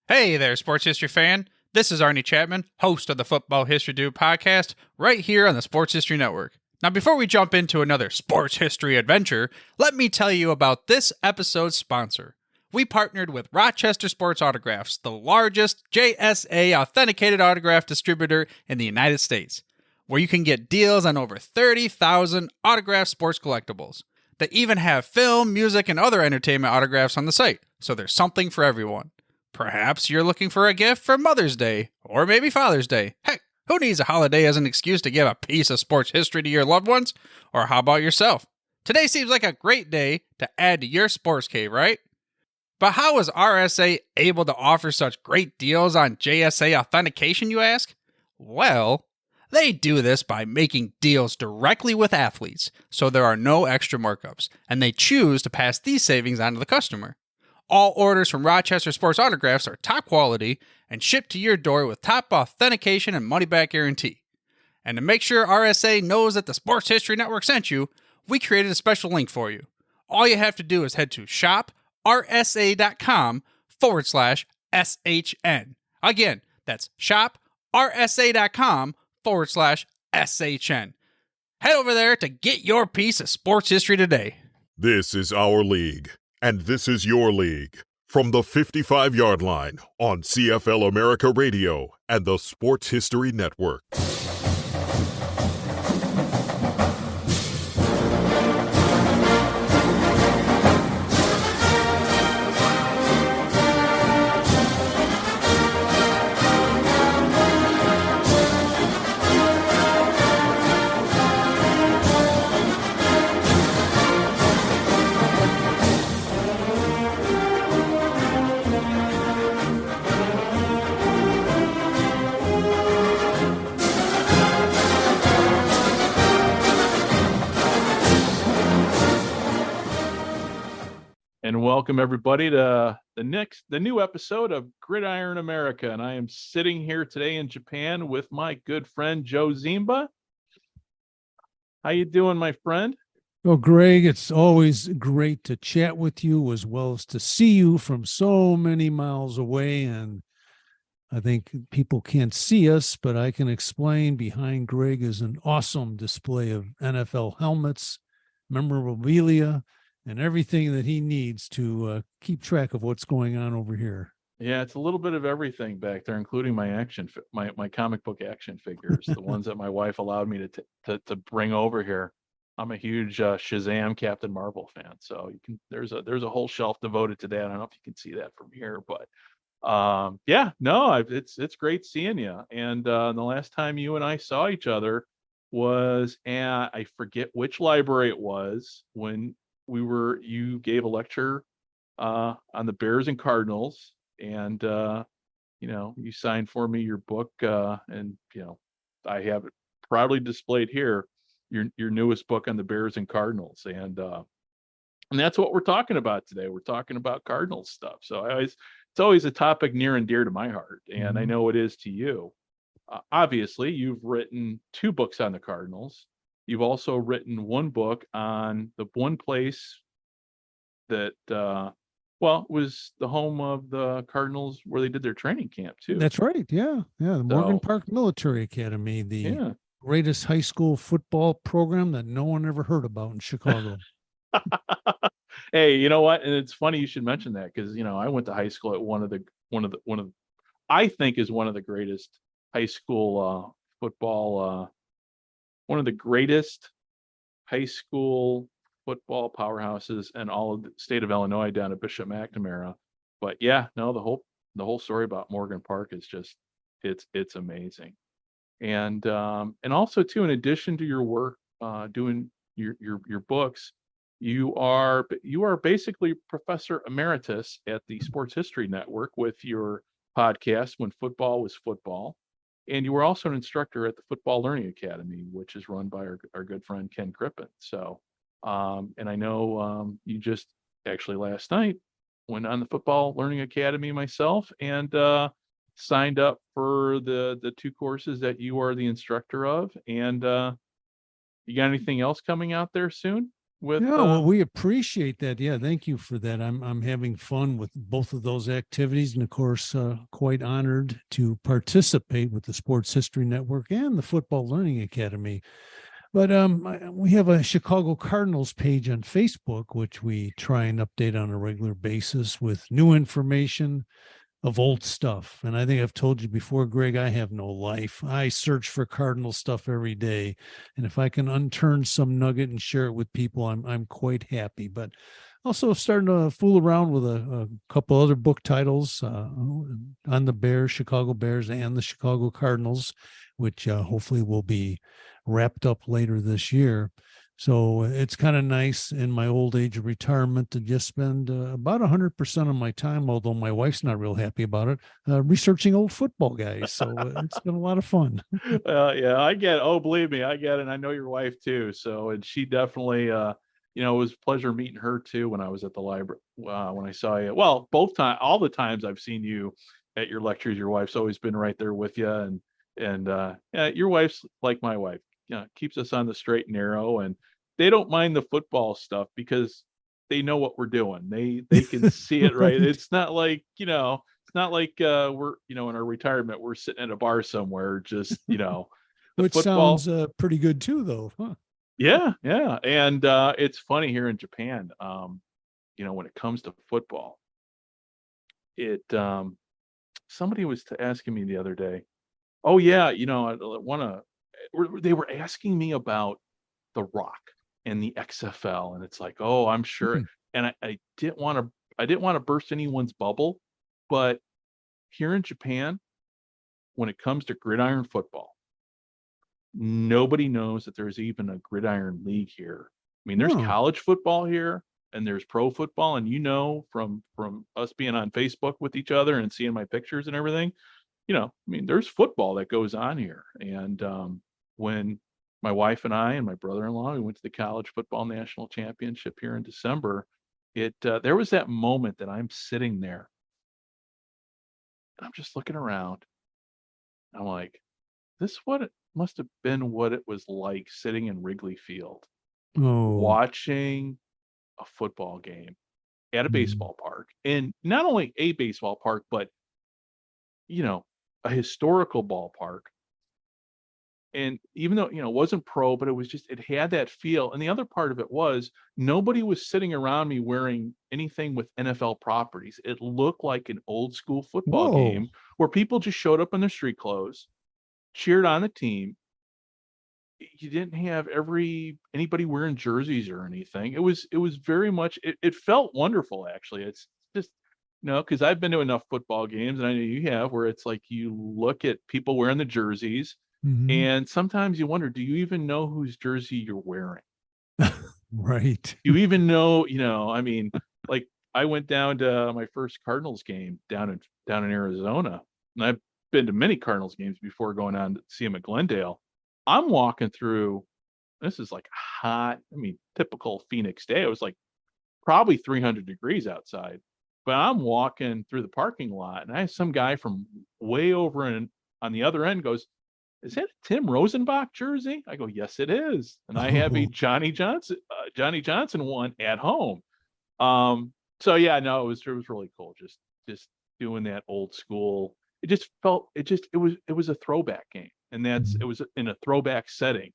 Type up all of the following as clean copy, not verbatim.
Hey there, sports history fan. This is Arnie Chapman, host of the Football History Dude podcast, right here on the Sports History Network. Now, before we jump into another sports history adventure, let me tell you about this episode's sponsor. We partnered with Rochester Sports Autographs, the largest JSA authenticated autograph distributor in the United States, where you can get deals on over 30,000 autographed sports collectibles. They even have film, music, and other entertainment autographs on the site, so there's something for everyone. Perhaps you're looking for a gift for Mother's Day, or maybe Father's Day. Heck, who needs a holiday as an excuse to give a piece of sports history to your loved ones? Or how about yourself? Today seems like a great day to add to your sports cave, right? But how is RSA able to offer such great deals on JSA authentication, you ask? Well, they do this by making deals directly with athletes, so there are no extra markups, and they choose to pass these savings on to the customer. All orders from Rochester Sports Autographs are top quality and shipped to your door with top authentication and money-back guarantee. And to make sure RSA knows that the Sports History Network sent you, we created a special link for you. All you have to do is head to shoprsa.com/SHN. Again, that's shoprsa.com/SHN. Head over there to get your piece of sports history today. This is our league. And this is your league. From the 55-yard line on CFL America Radio and the Sports History Network. And welcome everybody to the new episode of Gridiron America. And I am sitting here today in Japan with my good friend Joe Zimba. How you doing, my friend? Well, Greg, it's always great to chat with you as well as to see you from so many miles away. And I think people can't see us, but I can explain behind Greg is an awesome display of NFL helmets, memorabilia, and everything that he needs to keep track of what's going on over here. Yeah, it's a little bit of everything back there, including my my comic book action figures, the ones that my wife allowed me to bring over here. I'm a huge Shazam Captain Marvel fan, so you can there's a whole shelf devoted to that. I don't know if you can see that from here, but it's great seeing you. And the last time you and I saw each other was at, I forget which library it was, when you gave a lecture on the Bears and Cardinals, and you signed for me your book, and I have it proudly displayed here, your newest book on the Bears and Cardinals, and that's what we're talking about today. We're talking about Cardinals stuff. So it's always a topic near and dear to my heart, and I know it is to you. Obviously, you've written 2 books on the Cardinals. You've also written one book on the one place that, was the home of the Cardinals where they did their training camp too. That's right. Yeah. The Morgan Park Military Academy, the greatest high school football program that no one ever heard about in Chicago. Hey, you know what? And it's funny you should mention that, because I went to high school at one of the I think is one of the greatest high school football. One of the greatest high school football powerhouses in all of the state of Illinois, down at Bishop McNamara. But the whole story about Morgan Park is just it's amazing. And also too, in addition to your work doing your books, you are basically professor emeritus at the Sports History Network with your podcast, When Football Was Football. And you were also an instructor at the Football Learning Academy, which is run by our good friend Ken Crippen. So, and I know you just actually last night went on the Football Learning Academy myself, and signed up for the 2 courses that you are the instructor of. And you got anything else coming out there soon? with Yeah, well, we appreciate that. Yeah, thank you for that. I'm having fun with both of those activities, and of course, quite honored to participate with the Sports History Network and the Football Learning Academy. But we have a Chicago Cardinals page on Facebook, which we try and update on a regular basis with new information of old stuff. And I think I've told you before, Greg, I have no life. I search for Cardinal stuff every day. And if I can unturn some nugget and share it with people, I'm quite happy. But also starting to fool around with a couple other book titles on the Bears, Chicago Bears, and the Chicago Cardinals, which hopefully will be wrapped up later this year. So it's kind of nice in my old age of retirement to just spend about 100% of my time, although my wife's not real happy about it, researching old football guys. So it's been a lot of fun. yeah, I get it. Oh, believe me, I get it. And I know your wife too. So, and she definitely, it was a pleasure meeting her too when I was at the library, when I saw you. Well, all the times I've seen you at your lectures, your wife's always been right there with you. And yeah, your wife's like my wife, keeps us on the straight and narrow, and they don't mind the football stuff because they know what we're doing. They can see it, right? Right. It's not like, it's not like we're, in our retirement, we're sitting at a bar somewhere, just, the Which football. sounds pretty good too, though. Huh? Yeah, yeah. And it's funny here in Japan, when it comes to football, it somebody was asking me the other day, oh yeah, I want to, they were asking me about The Rock and the XFL, and it's like, oh, I'm sure. Hmm. And I didn't want to burst anyone's bubble, but here in Japan, when it comes to gridiron football, nobody knows that there's even a gridiron league here. I mean, there's Oh, college football here and there's pro football, and from us being on Facebook with each other and seeing my pictures and everything, I mean, there's football that goes on here. And when my wife and I and my brother-in-law, we went to the college football national championship here in December, there was that moment that I'm sitting there and I'm just looking around. I'm like, this what it must have been what it was like sitting in Wrigley Field oh, watching a football game at a mhm. baseball park, and not only a baseball park, but you know a historical ballpark. And even though it wasn't pro, but it had that feel. And the other part of it was nobody was sitting around me wearing anything with NFL properties. It looked like an old school football Whoa. game where people just showed up in their street clothes, cheered on the team. You didn't have anybody wearing jerseys or anything. It was very much, it felt wonderful, actually. It's just, because I've been to enough football games, and I know you have, where it's like you look at people wearing the jerseys, Mhm. and sometimes you wonder, do you even know whose jersey you're wearing? Right. You even know, I mean, like I went down to my first Cardinals game down in Arizona, and I've been to many Cardinals games before going on to see them at Glendale. I'm walking through. This is like hot. I mean, typical Phoenix day. It was like probably 300 degrees outside, but I'm walking through the parking lot, and I have some guy from way over on the other end goes, "Is that a Tim Rosenbach jersey?" I go, "Yes, it is." And I have a Oh, Johnny Johnson one at home. So yeah, no, it was really cool. Just doing that old school. It was a throwback game, and it mhm. was in a throwback setting,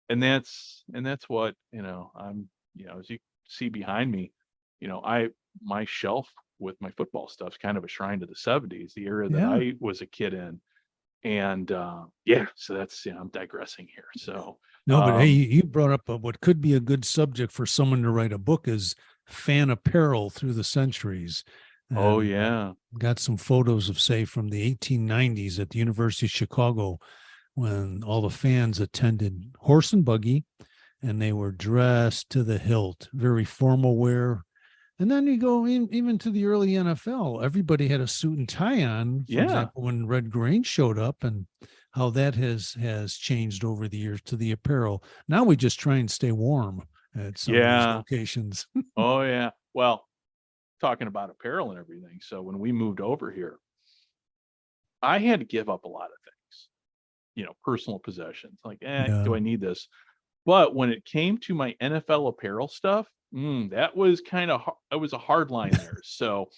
and that's what I'm, as you see behind me, my shelf with my football stuff's kind of a shrine to the 70s, the era that Yeah. I was a kid in. And yeah, so that's, I'm digressing here. So No, but hey, um you brought up what could be a good subject for someone to write a book is fan apparel through the centuries. oh And yeah. got some photos of, say, from the 1890s at the University of Chicago when all the fans attended horse and buggy and they were dressed to the hilt, very formal wear. And then you go even to the early NFL, everybody had a suit and tie on. For Yeah. example, when Red Grange showed up, and how that has changed over the years to the apparel. Now we just try and stay warm at some of these Yeah. locations. Oh yeah. Well, talking about apparel and everything. So when we moved over here, I had to give up a lot of things, personal possessions. Like, Yeah. do I need this? But when it came to my NFL apparel stuff, that was it was a hard line there. So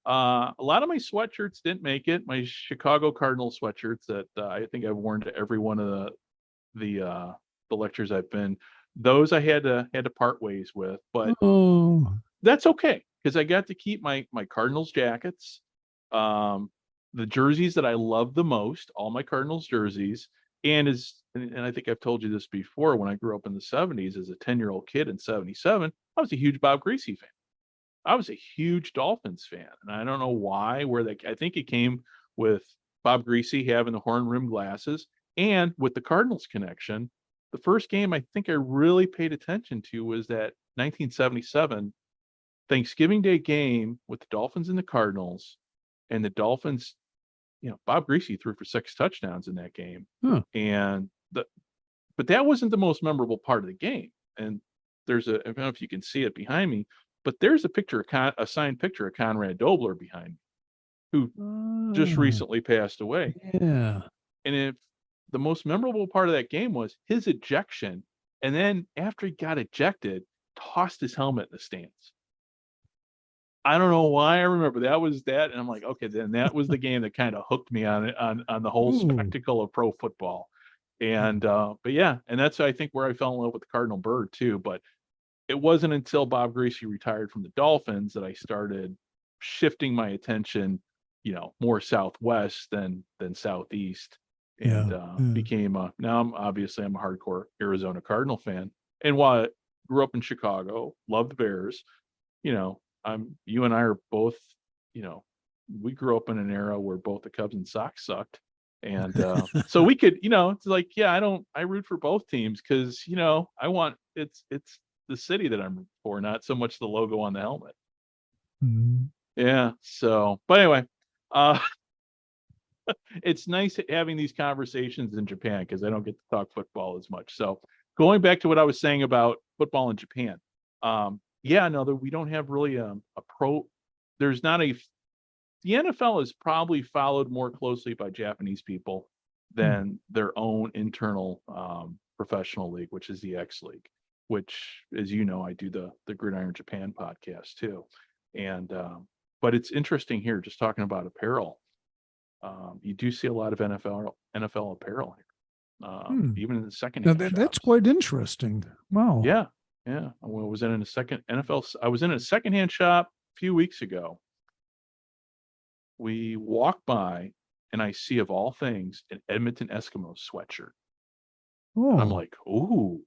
a lot of my sweatshirts didn't make it. My Chicago Cardinals sweatshirts that I think I've worn to every one of the lectures I've been. Those I had to part ways with, but Oh, that's okay because I got to keep my Cardinals jackets, the jerseys that I love the most, all my Cardinals jerseys, and I think I've told you this before. When I grew up in the '70s as a 10-year-old kid in '77, I was a huge Bob Greasy fan. I was a huge Dolphins fan, and I don't know why. I think it came with Bob Greasy having the horn rimmed glasses, and with the Cardinals connection. The first game I think I really paid attention to was that 1977 Thanksgiving Day game with the Dolphins and the Cardinals, and the Dolphins. Bob Greasy threw for 6 touchdowns in that game, huh. and but that wasn't the most memorable part of the game. And I don't know if you can see it behind me, but there's a signed picture of Conrad Dobler behind me, who just recently passed away. Yeah. And if the most memorable part of that game was his ejection, and then after he got ejected, tossed his helmet in the stands. I don't know why I remember that was that, and I'm like, okay, then that was the game that kind of hooked me on it on the whole spectacle of pro football. And but yeah, and that's I think where I fell in love with the Cardinal bird too. But it wasn't until Bob Greasy retired from the Dolphins that I started shifting my attention, more southwest than southeast, and became now I'm a hardcore Arizona Cardinal fan. And while I grew up in Chicago, loved the Bears, you and I are both, we grew up in an era where both the Cubs and Sox sucked. And so we could, it's like, yeah, I root for both teams because, it's the city that I'm for, not so much the logo on the helmet. Mm-hmm. Yeah. So, but anyway, it's nice having these conversations in Japan because I don't get to talk football as much. So going back to what I was saying about football in Japan, yeah, no, we don't have really a pro. There's not the NFL is probably followed more closely by Japanese people than their own internal professional league, which is the X League, which, as you know, I do the Gridiron Japan podcast too. And but it's interesting here, just talking about apparel. You do see a lot of NFL apparel here, even in the secondhand shops. That's quite interesting. Wow. Yeah. Yeah. I was in a second NFL. I was in a secondhand shop a few weeks ago. We walk by and I see, of all things, an Edmonton Eskimos sweatshirt. Oh. And I'm like, ooh.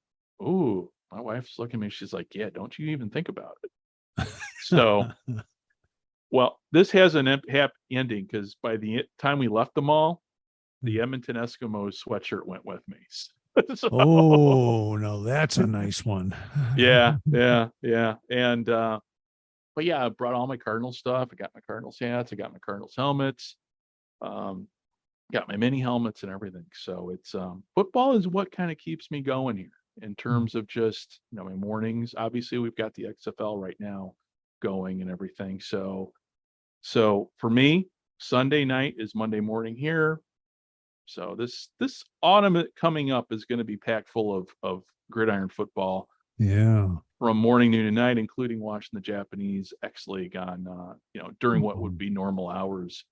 My wife's looking at me. She's like, yeah, don't you even think about it. So, well, this has an happy ending because by the time we left the mall, the Edmonton Eskimos sweatshirt went with me. So, oh, no, that's a nice one. yeah. And but yeah, I brought all my Cardinals stuff. I got my Cardinals hats. I got my Cardinals helmets. Got my mini helmets and everything. So it's football is what kind of keeps me going here in terms of just my mornings. Obviously, we've got the XFL right now going and everything. So for me, Sunday night is Monday morning here. So this autumn coming up is going to be packed full of gridiron football. Yeah. From morning, noon, and night, including watching the Japanese X League on, during what would be normal hours,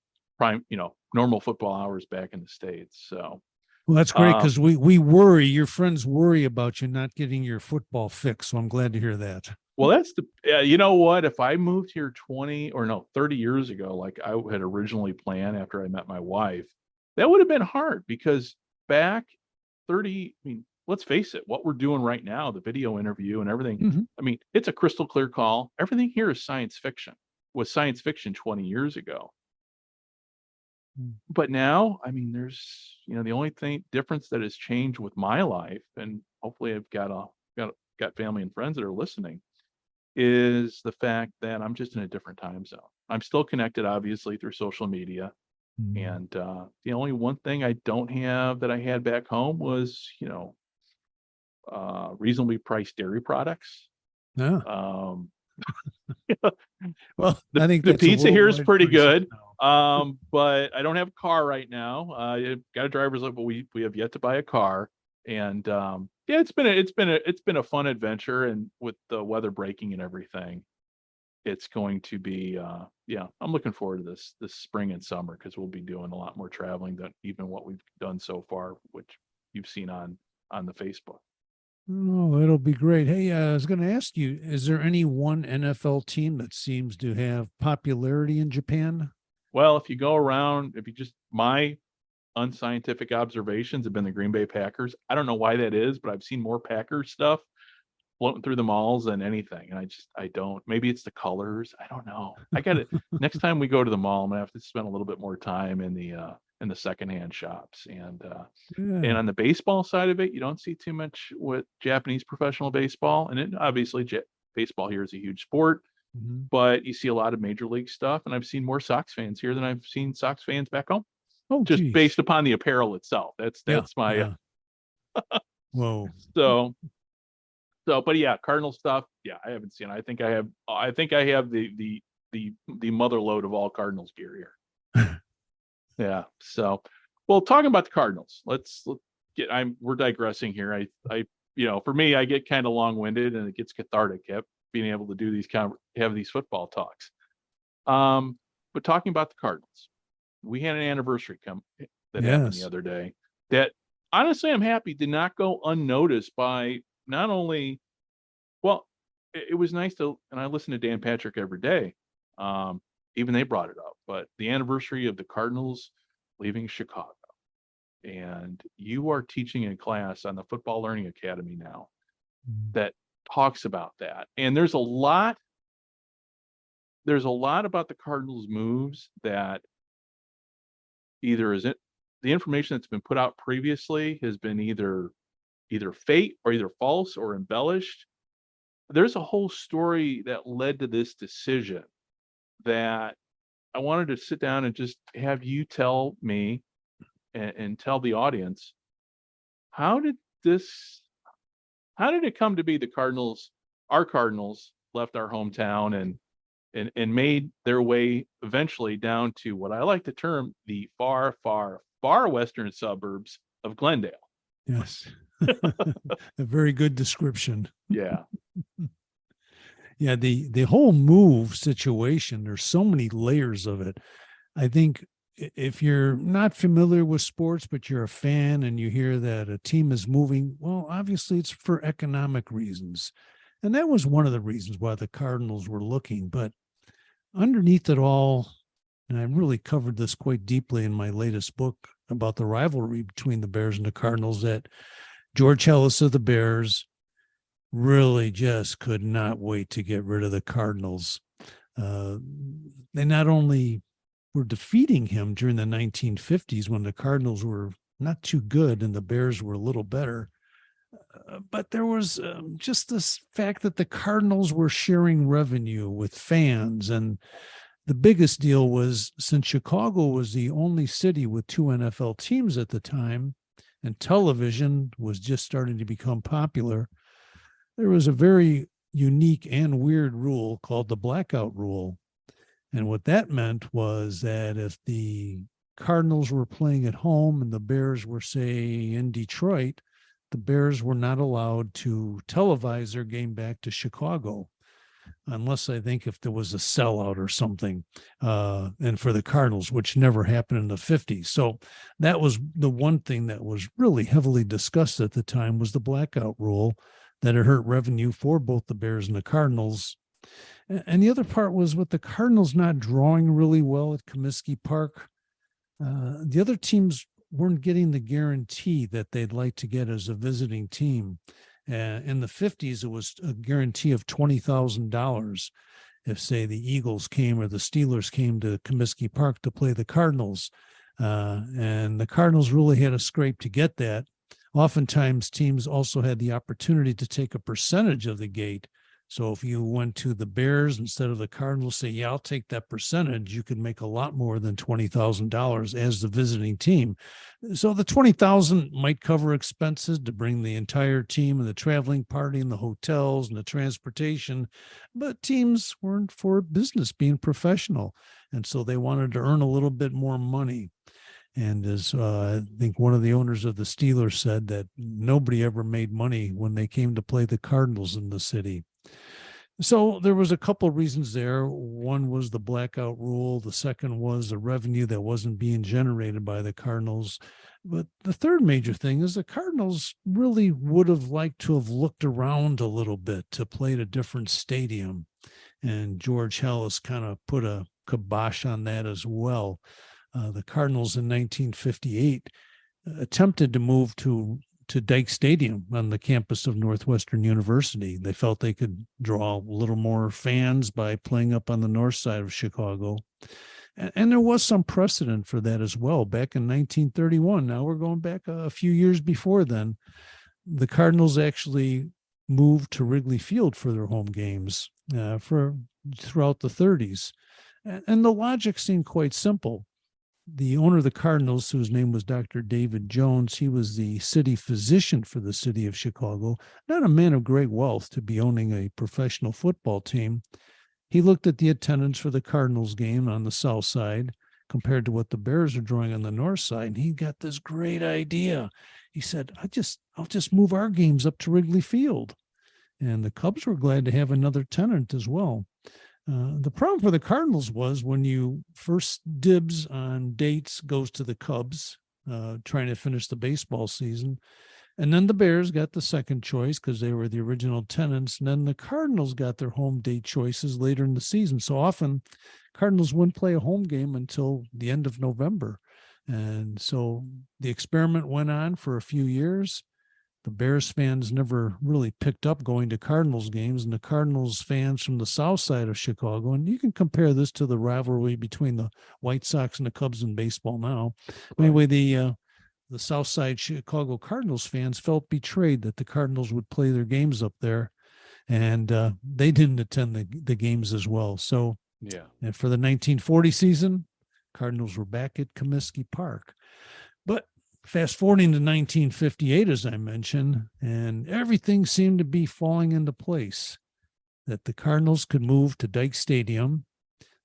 normal football hours back in the States. So, well, that's great because we worry, your friends worry about you not getting your football fix. So I'm glad to hear that. Well, that's you know what? If I moved here 30 years ago, like I had originally planned after I met my wife, that would have been hard because back 30, let's face it, what we're doing right now, the video interview and everything, it's a crystal clear call. Everything here is science fiction. Was science fiction 20 years ago. But now, there's, the only difference that has changed with my life, and hopefully I've got family and friends that are listening, is the fact that I'm just in a different time zone. I'm still connected, obviously, through social media. And the only one thing I don't have that I had back home was, reasonably priced dairy products. Yeah. Well, I think the pizza here is pretty good. Now. But I don't have a car right now. I've got a driver's license, but we have yet to buy a car. And Yeah, it's been a fun adventure, and with the weather breaking and everything, it's going to be yeah, I'm looking forward to this spring and summer because we'll be doing a lot more traveling than even what we've done so far, which you've seen on the Facebook. Oh, it'll be great. Hey, I was going to ask you, is there any one NFL team that seems to have popularity in Japan? Well, if you go around, if you just my unscientific observations have been the Green Bay Packers. I don't know why that is, but I've seen more Packers stuff floating through the malls than anything. And I don't, maybe it's the colors. I don't know. I got to, next time we go to the mall, I'm gonna have to spend a little bit more time in the secondhand shops. And Yeah. on the baseball side of it, you don't see too much with Japanese professional baseball. And it, obviously, baseball here is a huge sport, Mhm. but you see a lot of major league stuff. And I've seen more Sox fans here than I've seen Sox fans back home, Oh, just geez. based upon the apparel itself. Yeah. That's my Yeah. Whoa. so but yeah, Cardinal stuff. Yeah, I haven't seen. I think I have the mother load of all Cardinals gear here. Yeah. So, well, talking about the Cardinals, let's get. We're digressing here. For me, I get kind of long winded, and it gets cathartic. Being able to do have these football talks. But talking about the Cardinals, we had an anniversary that happened the Yes. other day that honestly I'm happy did not go unnoticed by not only well, it was nice to, and I listen to Dan Patrick every day. Um, Even they brought it up, but the anniversary of the Cardinals leaving Chicago, and you are teaching a class on the Football Learning Academy now Mm. that talks about that, and there's a lot about the Cardinals moves that either isn't the information that's been put out previously has been either fake or either false or embellished. There's a whole story that led to this decision that I wanted to sit down and just have you tell me and tell the audience, how did this how did it come to be our Cardinals left our hometown and made their way eventually down to what I like to term the far, far, far western suburbs of Glendale. Yes. A very good description. Yeah. Yeah, the whole move situation, there's so many layers of it. I think if you're not familiar with sports, but you're a fan and you hear that a team is moving, well, obviously it's for economic reasons. And that was one of the reasons why the Cardinals were looking. But underneath it all, and I really covered this quite deeply in my latest book about the rivalry between the Bears and the Cardinals, that George Ellis of the Bears really just could not wait to get rid of the Cardinals. They not only were defeating him during the 1950s when the Cardinals were not too good and the Bears were a little better, but there was just this fact that the Cardinals were sharing revenue with fans. And the biggest deal was, since Chicago was the only city with two NFL teams at the time, and television was just starting to become popular, there was a very unique and weird rule called the blackout rule. And what that meant was that if the Cardinals were playing at home and the Bears were, say, in Detroit, the Bears were not allowed to televise their game back to Chicago, unless I think if there was a sellout or something, and for the Cardinals, which never happened in the 50s. So that was the one thing that was really heavily discussed at the time, was the blackout rule, that it hurt revenue for both the Bears and the Cardinals. And the other part was, with the Cardinals not drawing really well at Comiskey Park, the other teams weren't getting the guarantee that they'd like to get as a visiting team. In the 50s, it was a guarantee of $20,000 if, say, the Eagles came or the Steelers came to Comiskey Park to play the Cardinals. And the Cardinals really had a scrape to get that. Oftentimes, teams also had the opportunity to take a percentage of the gate. So if you went to the Bears instead of the Cardinals, say, yeah, I'll take that percentage, you could make a lot more than $20,000 as the visiting team. So the $20,000 might cover expenses to bring the entire team and the traveling party and the hotels and the transportation, but teams weren't for business, being professional. And so they wanted to earn a little bit more money. And as I think one of the owners of the Steelers said, that nobody ever made money when they came to play the Cardinals in the city. So there was a couple of reasons there. One was the blackout rule. The second was the revenue that wasn't being generated by the Cardinals. But the third major thing is the Cardinals really would have liked to have looked around a little bit to play at a different stadium. And George Halas kind of put a kibosh on that as well. The Cardinals in 1958 attempted to move to Dyke Stadium on the campus of Northwestern University. They felt they could draw a little more fans by playing up on the north side of Chicago. And there was some precedent for that as well. Back in 1931, now we're going back a few years before then, the Cardinals actually moved to Wrigley Field for their home games for throughout the 30s. And the logic seemed quite simple. The owner of the Cardinals, whose name was Dr. David Jones, he was the city physician for the city of Chicago, not a man of great wealth to be owning a professional football team. He looked at the attendance for the Cardinals game on the south side compared to what the Bears are drawing on the north side, and he got this great idea. He said, I'll just move our games up to Wrigley Field. And the Cubs were glad to have another tenant as well. The problem for the Cardinals was when you first dibs on dates goes to the Cubs, trying to finish the baseball season. And then the Bears got the second choice because they were the original tenants. And then the Cardinals got their home date choices later in the season. So often Cardinals wouldn't play a home game until the end of November. And so the experiment went on for a few years. The Bears fans never really picked up going to Cardinals games, and the Cardinals fans from the south side of Chicago, and you can compare this to the rivalry between the White Sox and the Cubs in baseball now. Anyway, the south side Chicago Cardinals fans felt betrayed that the Cardinals would play their games up there, and they didn't attend the games as well. So, and for the 1940 season, Cardinals were back at Comiskey Park. But fast forwarding to 1958, as I mentioned, and everything seemed to be falling into place, that the Cardinals could move to Dyke Stadium.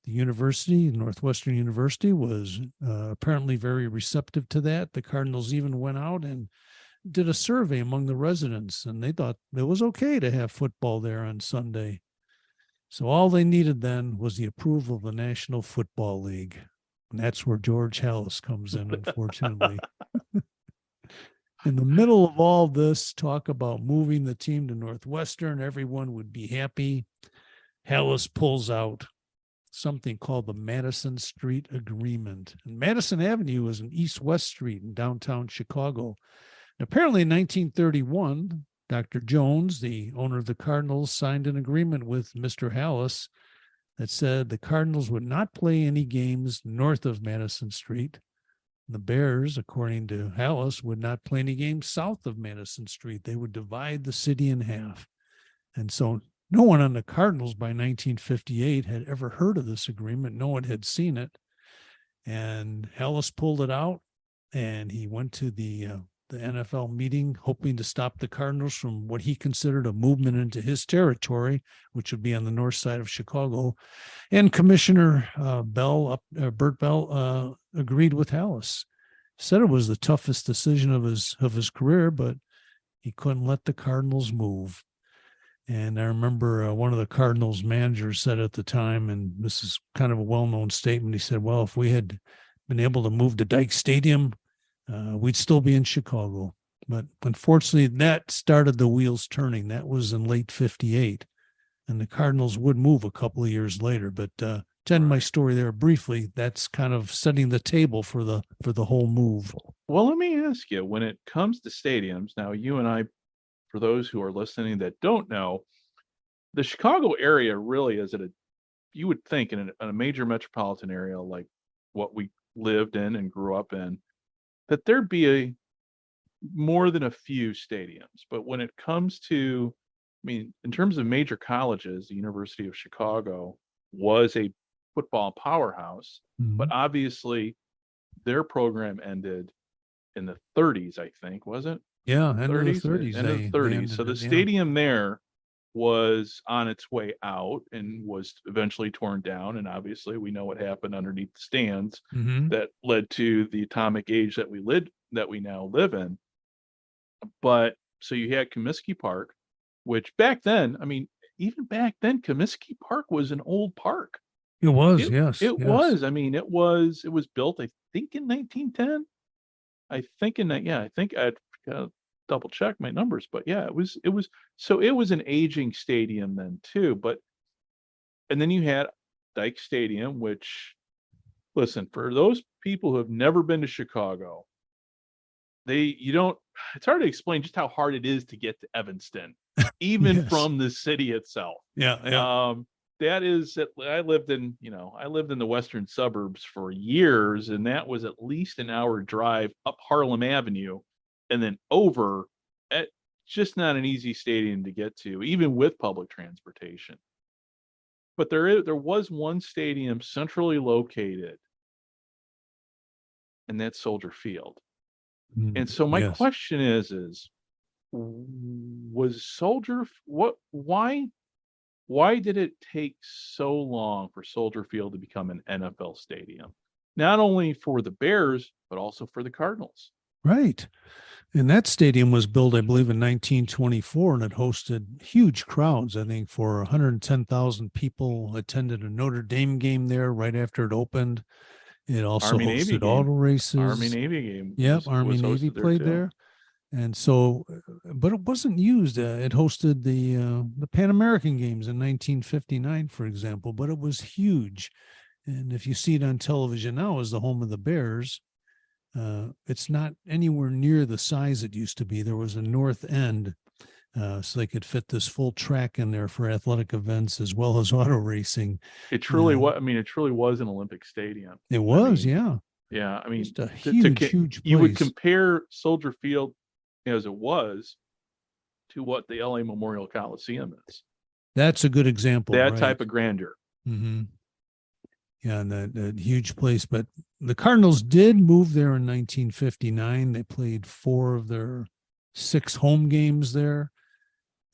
The university, Northwestern University, was apparently very receptive to that. The Cardinals even went out and did a survey among the residents, and they thought it was okay to have football there on Sunday. So all they needed then was the approval of the National Football League. And that's where George Halas comes in, unfortunately. In the middle of all this talk about moving the team to Northwestern, everyone would be happy. Halas pulls out something called the Madison Street Agreement. And Madison Avenue is an east-west street in downtown Chicago. And apparently in 1931, Dr. Jones, the owner of the Cardinals, signed an agreement with Mr. Halas that said the Cardinals would not play any games north of Madison Street. The Bears, according to Halas, would not play any games south of Madison Street. They would divide the city in half. And so no one on the Cardinals by 1958 had ever heard of this agreement. No one had seen it. And Halas pulled it out, and he went to the NFL meeting, hoping to stop the Cardinals from what he considered a movement into his territory, which would be on the north side of Chicago. And Commissioner Bert Bell, agreed with Halas. Said it was the toughest decision of his career, but he couldn't let the Cardinals move. And I remember one of the Cardinals managers said at the time, and this is kind of a well-known statement, he said, well, if we had been able to move to Dyke Stadium, we'd still be in Chicago. But unfortunately, that started the wheels turning. That was in late 58. And the Cardinals would move a couple of years later. But to end my story there briefly, that's kind of setting the table for the whole move. Well, let me ask you, when it comes to stadiums, now you and I, for those who are listening that don't know, the Chicago area really is you would think in a major metropolitan area like what we lived in and grew up in, that there'd be more than a few stadiums. But when it comes to, I mean, in terms of major colleges, the University of Chicago was a football powerhouse, but obviously their program ended in the 30s, I think, was it? Yeah, end of the 30s. End of the 30s. So the stadium there was on its way out and was eventually torn down. And obviously, we know what happened underneath the stands Mm-hmm. that led to the atomic age that we now live in. But so you had Comiskey Park, which back then, I mean, even back then, Comiskey Park was an old park. It was, It yes. it yes. was. I mean, it was built, I think, in 1910. I think in that, yeah, I think I'd double check my numbers, but yeah, it was an aging stadium then too. But and then you had Dyke Stadium, which, listen, for those people who have never been to Chicago, you don't, it's hard to explain just how hard it is to get to Evanston, even Yes. from the city itself. Yeah. That is that I lived in the western suburbs for years, and that was at least an hour drive up Harlem Avenue and then over. At just not an easy stadium to get to, even with public transportation. But there was one stadium centrally located, and that's Soldier Field. And so my Yes. question is was Soldier why did it take so long for Soldier Field to become an NFL stadium? Not only for the Bears, but also for the Cardinals. Right. And that stadium was built, I believe, in 1924, and it hosted huge crowds. I think for 110,000 people attended a Notre Dame game there right after it opened. It also Army-Navy hosted game. auto races. Army-Navy game. Yep, Army-Navy played there. And so, but it wasn't used. It hosted the Pan American Games in 1959, for example, but it was huge. And if you see it on television now as the home of the Bears, it's not anywhere near the size it used to be. There was a north end, so they could fit this full track in there for athletic events as well as auto racing. It truly was. I mean, it truly was an Olympic stadium. It was, I mean, yeah. Yeah, I mean, Just a huge place. You would compare Soldier Field as it was to what the LA Memorial Coliseum is. That's a good example. That right? type of grandeur. Mm-hmm. Yeah, and that huge place. But the Cardinals did move there in 1959. They played 4 of their 6 home games there.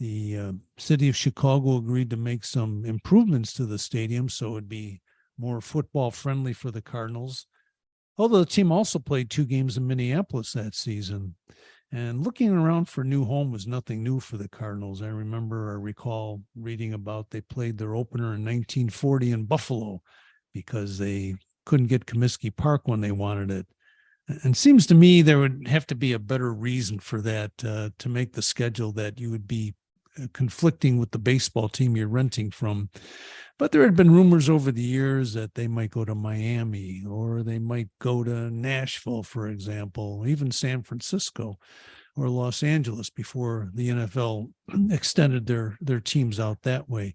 The city of Chicago agreed to make some improvements to the stadium so it would be more football friendly for the Cardinals. Although the team also played 2 games in Minneapolis that season. And looking around for a new home was nothing new for the Cardinals. I recall reading about they played their opener in 1940 in Buffalo because they couldn't get Comiskey Park when they wanted it. And seems to me there would have to be a better reason for that to make the schedule that you would be conflicting with the baseball team you're renting from. But there had been rumors over the years that they might go to Miami or they might go to Nashville, for example, even San Francisco or Los Angeles before the NFL extended their teams out that way.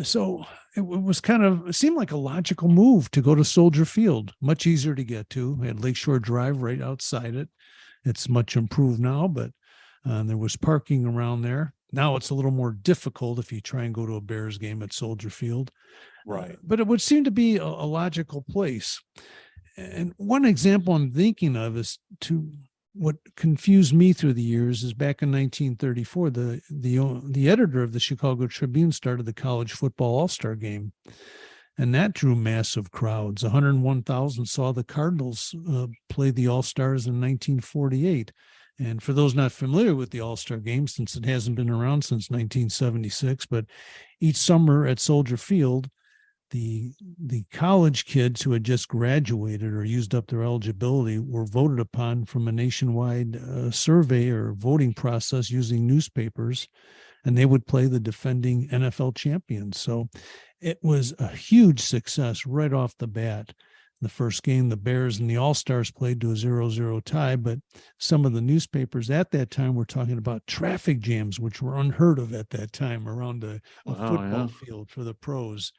So it seemed like a logical move to go to Soldier Field, much easier to get to. We had Lakeshore Drive right outside it. It's much improved now, but there was parking around there. Now it's a little more difficult if you try and go to a Bears game at Soldier Field. Right. But it would seem to be a logical place. And one example I'm thinking of is what confused me through the years is back in 1934, the editor of the Chicago Tribune started the college football all-star game. And that drew massive crowds. 101,000 saw the Cardinals play the All-Stars in 1948. And for those not familiar with the All-Star game, since it hasn't been around since 1976, but each summer at Soldier Field, the college kids who had just graduated or used up their eligibility were voted upon from a nationwide survey or voting process using newspapers, and they would play the defending NFL champions. So it was a huge success right off the bat. The first game, the Bears and the All-Stars played to a 0-0 tie, but some of the newspapers at that time were talking about traffic jams, which were unheard of at that time around a football field for the pros.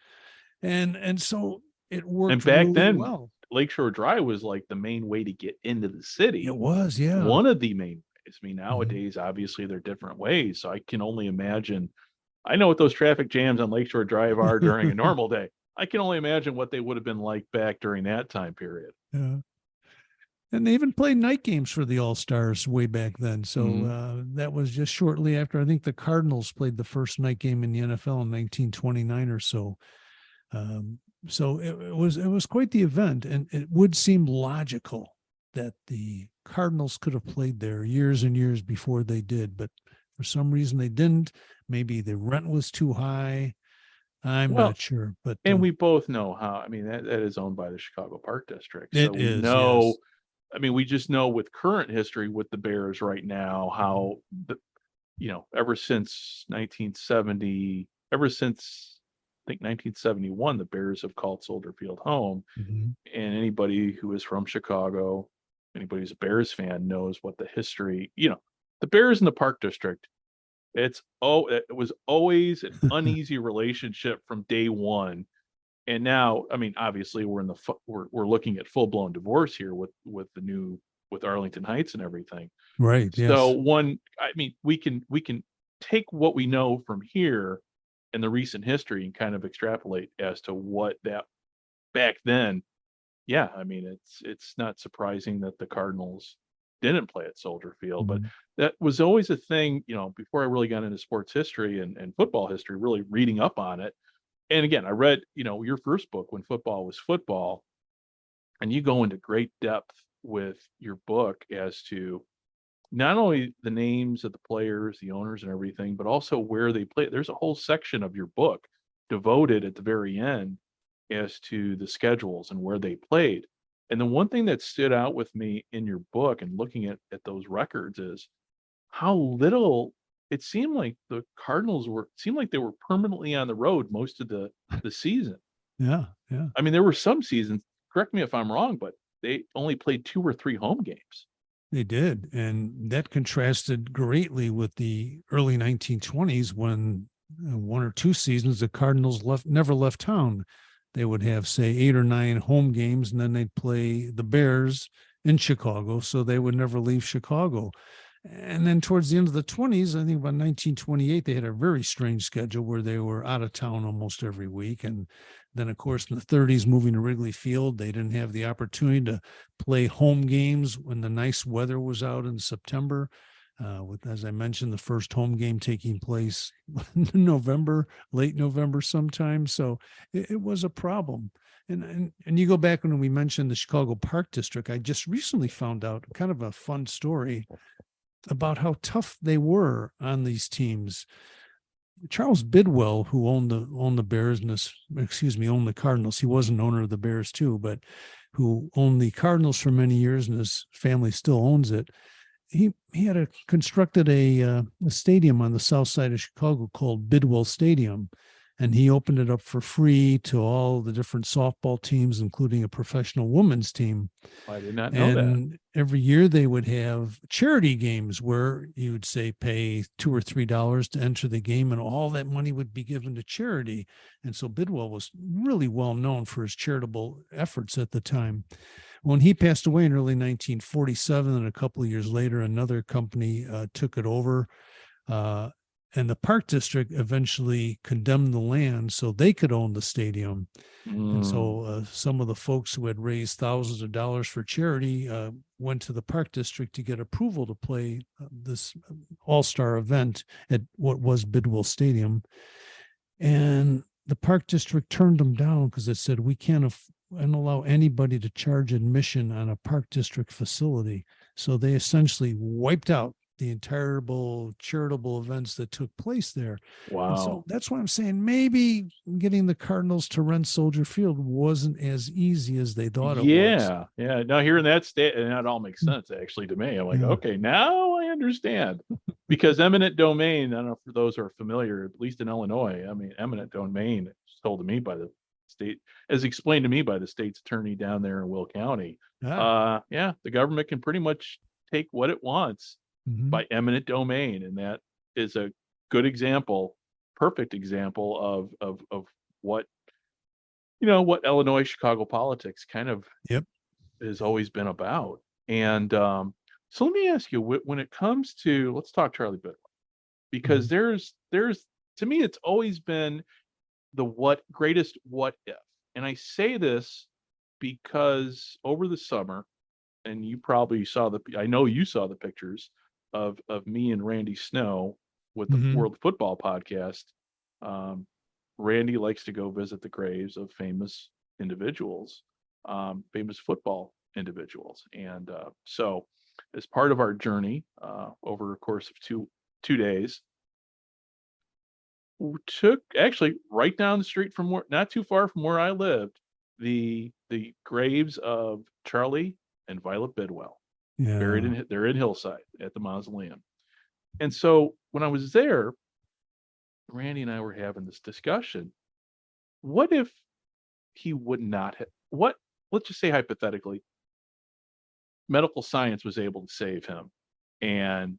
And so it worked. And back really then, well. Lakeshore Drive was like the main way to get into the city. It was, yeah. One of the main ways. I mean, nowadays, obviously, they're different ways. So I can only imagine. I know what those traffic jams on Lakeshore Drive are during a normal day. I can only imagine what they would have been like back during that time period. Yeah. And they even played night games for the All-Stars way back then. So that was just shortly after, I think the Cardinals played the first night game in the NFL in 1929 or so. So it was quite the event, and it would seem logical that the Cardinals could have played there years and years before they did, but for some reason they didn't. Maybe the rent was too high. I'm Well, not sure, but and we both know how. I mean, that is owned by the Chicago Park District, so it we is, know. yes. I mean, we just know with current history with the Bears right now how ever since 1970, ever since I think 1971, the Bears have called Soldier Field home. Mhm. And anybody who is from Chicago, anybody who's a Bears fan knows what the history, the Bears in the Park District. It was always an uneasy relationship from day one. And now, I mean, obviously we're we're looking at full blown divorce here with with Arlington Heights and everything. Right, So yes. I mean, we can take what we know from here in the recent history and kind of extrapolate as to what that back then. Yeah, I mean, it's not surprising that the Cardinals didn't play at Soldier Field, but Mhm. that was always a thing, before I really got into sports history and football history, really reading up on it. And again, I read, your first book, When Football Was Football, and you go into great depth with your book as to not only the names of the players, the owners, and everything, but also where they play. There's a whole section of your book devoted at the very end as to the schedules and where they played. And the one thing that stood out with me in your book and looking at those records is how little it seemed like the Cardinals seemed like they were permanently on the road most of the season. Yeah, yeah. I mean, there were some seasons, correct me if I'm wrong, but they only played 2 or 3 home games. They did. And that contrasted greatly with the early 1920s when one or two seasons the Cardinals never left town. They would have, say, 8 or 9 home games, and then they'd play the Bears in Chicago. So they would never leave Chicago. And then towards the end of the 20s, I think about 1928, they had a very strange schedule where they were out of town almost every week. And then, of course, in the 30s, moving to Wrigley Field, they didn't have the opportunity to play home games when the nice weather was out in September. With, as I mentioned, the first home game taking place in November, late November sometime. So it was a problem. And you go back when we mentioned the Chicago Park District, I just recently found out kind of a fun story about how tough they were on these teams. Charles Bidwell, who owned the Bears and owned the Cardinals. He was an owner of the Bears too, but who owned the Cardinals for many years, and his family still owns it. He had constructed a stadium on the south side of Chicago called Bidwell Stadium, and he opened it up for free to all the different softball teams, including a professional women's team. I did not know that. And every year they would have charity games where you would say pay $2 or $3 to enter the game, and all that money would be given to charity. And so Bidwell was really well known for his charitable efforts at the time. When he passed away in early 1947, and a couple of years later, another company took it over. And the Park District eventually condemned the land so they could own the stadium. And so some of the folks who had raised thousands of dollars for charity went to the Park District to get approval to play this all-star event at what was Bidwell Stadium. And the Park District turned them down because it said, we can't allow anybody to charge admission on a Park District facility. So they essentially wiped out the entire charitable events that took place there. Wow. And so that's why I'm saying maybe getting the Cardinals to rent Soldier Field wasn't as easy as they thought it was. Yeah. Now hearing that state, and that all makes sense actually to me. I'm like, okay, now I understand. Because eminent domain, I don't know for those who are familiar, at least in Illinois, I mean, eminent domain is told to me by the state, as explained to me by the state's attorney down there in Will County. Yeah, the government can pretty much take what it wants by eminent domain, and that is a good example, perfect example of what what Illinois Chicago politics kind of has always been about. And so let me ask you, when it comes to, let's talk Charlie Bidwell, because there's to me it's always been the greatest what if. And I say this because over the summer and you probably saw I know you saw the pictures of me and Randy Snow with the Mhm. World Football Podcast. Randy likes to go visit the graves of famous individuals, famous football individuals, and so as part of our journey over a course of two days, we took actually right down the street from where, not too far from where I lived, the graves of Charlie and Violet Bidwell, buried Yeah. in they're in Hillside at the mausoleum. And so when I was there, Randy and I were having this discussion. What if he would not have, what, let's just say hypothetically, medical science was able to save him and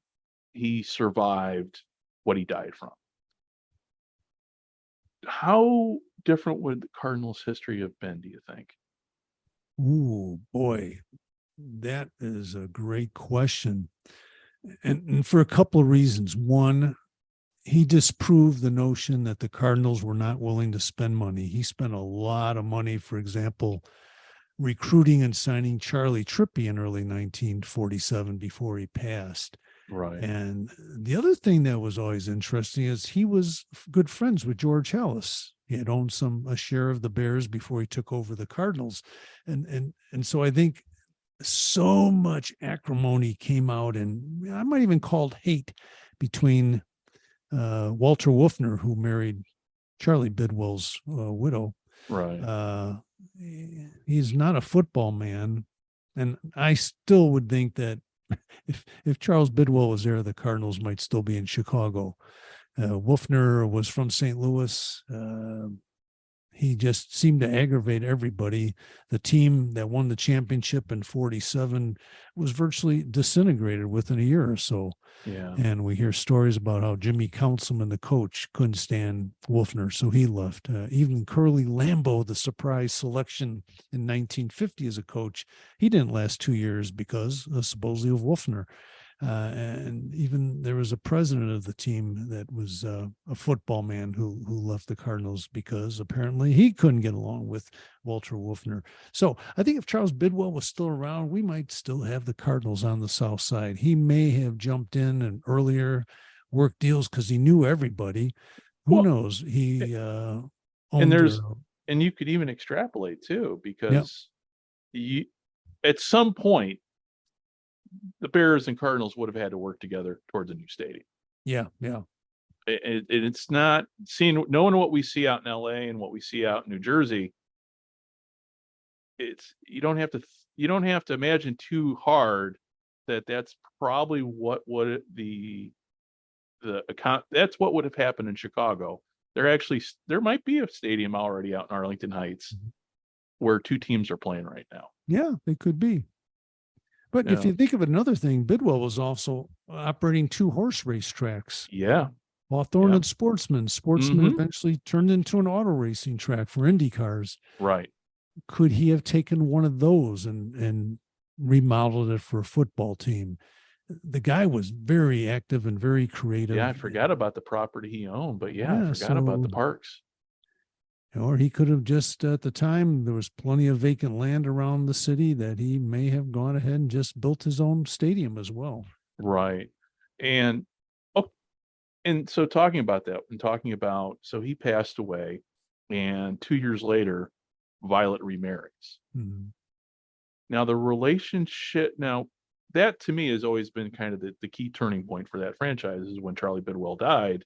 he survived what he died from? How different would the Cardinals' history have been, do you think? Ooh, boy, that is a great question. And for a couple of reasons. One, he disproved the notion that the Cardinals were not willing to spend money. He spent a lot of money, for example, recruiting and signing Charlie Trippi in early 1947 before he passed. Right. And the other thing that was always interesting is he was good friends with George Halas. He had owned a share of the Bears before he took over the Cardinals. And so I think so much acrimony came out, and I might even call it hate, between Walter Wolfner, who married Charlie Bidwell's widow. Right. He's not a football man, and I still would think that if Charles Bidwell was there, the Cardinals might still be in Chicago. Wolfner was from St. Louis. He just seemed to aggravate everybody. The team that won the championship in 47 was virtually disintegrated within a year or so. Yeah. And we hear stories about how Jimmy Councilman, the coach, couldn't stand Wolfner, so he left. Even Curly Lambeau, the surprise selection in 1950 as a coach, he didn't last 2 years because supposedly of Wolfner. And even there was a president of the team that was a football man who left the Cardinals because apparently he couldn't get along with Walter Wolfner. So I think if Charles Bidwell was still around, we might still have the Cardinals on the South Side. He may have jumped in and earlier worked deals because he knew everybody. Who Well, knows? He and owned there's their. and you could even extrapolate too, Yeah, because you at some point the Bears and Cardinals would have had to work together towards a new stadium. yeah. It's not knowing what we see out in LA and what we see out in New Jersey. It's you don't have to imagine too hard that that's probably what would that's what would have happened in Chicago. There might be a stadium already out in Arlington Heights Mhm. where two teams are playing right now. Yeah, they could be. But if Yeah. you think of another thing, Bidwell was also operating 2 horse race tracks. Yeah. Hawthorne Yeah. and Sportsman. Sportsman Mhm. eventually turned into an auto racing track for Indy cars. Right. Could he have taken one of those and remodeled it for a football team? The guy was very active and very creative. Yeah, I forgot about the property he owned, but yeah, I Yeah, forgot about the so, parks. or he could have just, at the time, there was plenty of vacant land around the city that he may have gone ahead and just built his own stadium as well. Right. And oh, and so talking about that and talking about, so he passed away and 2 years later, Violet remarries. Mhm. Now the relationship, now that to me has always been kind of the key turning point for that franchise is when Charlie Bidwell died.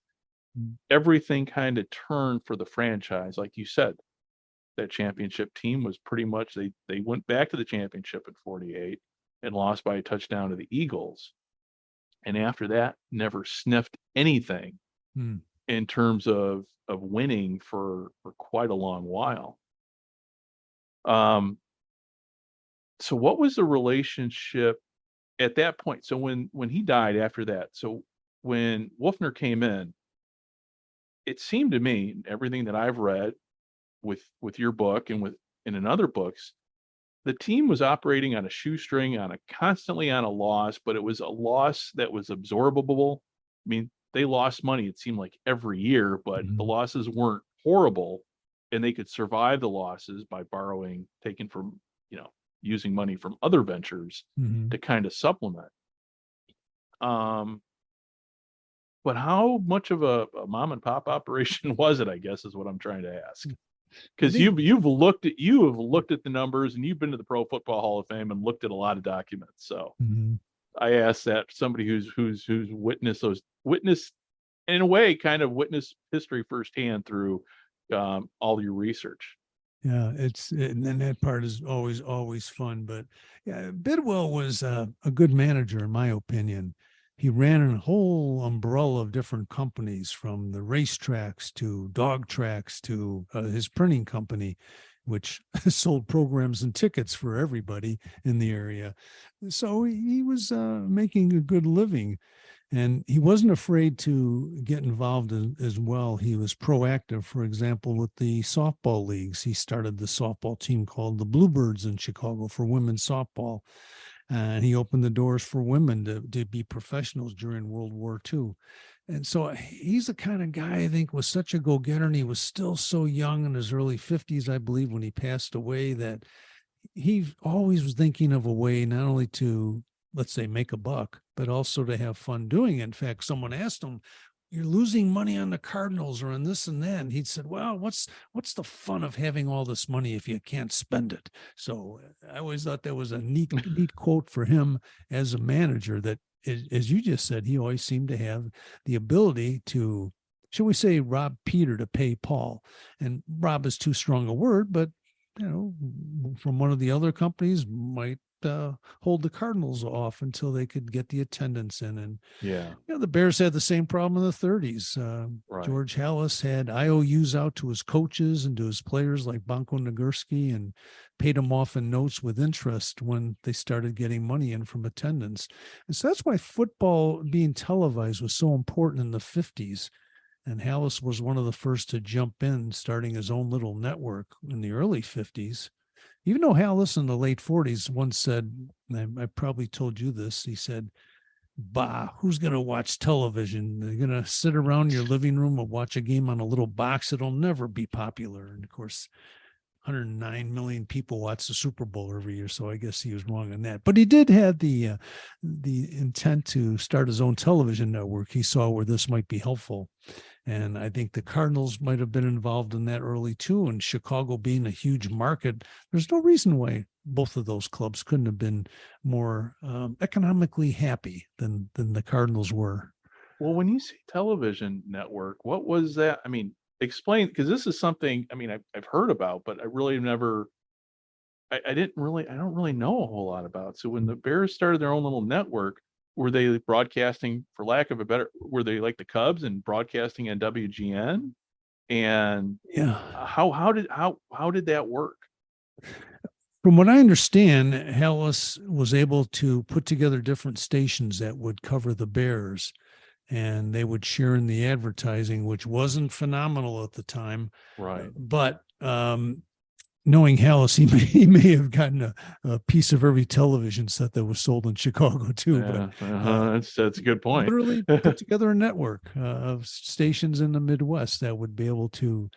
Mm. Everything kind of turned for the franchise. Like you said, that championship team was pretty much, they went back to the championship in 48 and lost by a touchdown to the Eagles. And after that, never sniffed anything Mm. in terms of winning for quite a long while. So what was the relationship at that point? So when he died after that, so when Wolfner came in, it seemed to me, everything that I've read with your book and in other books, the team was operating on a shoestring, constantly on a loss, but it was a loss that was absorbable. I mean, they lost money, it seemed like every year, but the Mhm. losses weren't horrible and they could survive the losses by borrowing, taken from, using money from other ventures Mhm. to kind of supplement. But how much of a mom and pop operation was it, I guess, is what I'm trying to ask. I Because think you've looked at the numbers, and you've been to the Pro Football Hall of Fame and looked at a lot of documents. So mhm. I asked that somebody who's witnessed in a way kind of witnessed history firsthand through all your research. Yeah, and then that part is always fun. But yeah, Bidwell was a good manager, in my opinion. He ran a whole umbrella of different companies, from the racetracks to dog tracks to his printing company, which sold programs and tickets for everybody in the area. So he was making a good living. And he wasn't afraid to get involved as well. He was proactive, for example, with the softball leagues. He started the softball team called the Bluebirds in Chicago for women's softball. And he opened the doors for women to be professionals during World War II. And so he's the kind of guy, I think, was such a go-getter, and he was still so young, in his early 50s, I believe, when he passed away, that he always was thinking of a way not only to, let's say, make a buck, but also to have fun doing it. In fact, someone asked him, "You're losing money on the Cardinals or on this and that," and he said, "Well, what's the fun of having all this money if you can't spend it?" So I always thought that was a neat quote for him as a manager, that, as you just said, he always seemed to have the ability to, shall we say, rob Peter to pay Paul. And rob is too strong a word, but from one of the other companies might hold the Cardinals off until they could get the attendance in. And Yeah, the Bears had the same problem in the 30s. right. George Halas had IOUs out to his coaches and to his players like Banco Nagurski, and paid them off in notes with interest when they started getting money in from attendance. And so that's why football being televised was so important in the 50s. And Halas was one of the first to jump in, starting his own little network in the early 50s. Even though Halas in the late 40s once said, and I probably told you this, he said, "Bah, who's going to watch television? They're going to sit around your living room and watch a game on a little box. It'll never be popular." And of course, 109 million people watch the Super Bowl every year, so I guess he was wrong on that. But he did have the intent to start his own television network. He saw where this might be helpful. And I think the Cardinals might have been involved in that early too. And Chicago being a huge market, there's no reason why both of those clubs couldn't have been more economically happy than the Cardinals were. Well, when you say television network, what was that? I mean, explain, because this is something, I mean, I've heard about, but I really never, I don't really know a whole lot about. So when the Bears started their own little network, were they broadcasting, for lack of a better, were they like the Cubs and broadcasting on WGN? And Yeah. how did that work? From what I understand, Halas was able to put together different stations that would cover the Bears, and they would share in the advertising, which wasn't phenomenal at the time. Right. But knowing Halas, he may have gotten a piece of every television set that was sold in Chicago too. Yeah, But that's a good point. literally put together a network of stations in the Midwest that would be able to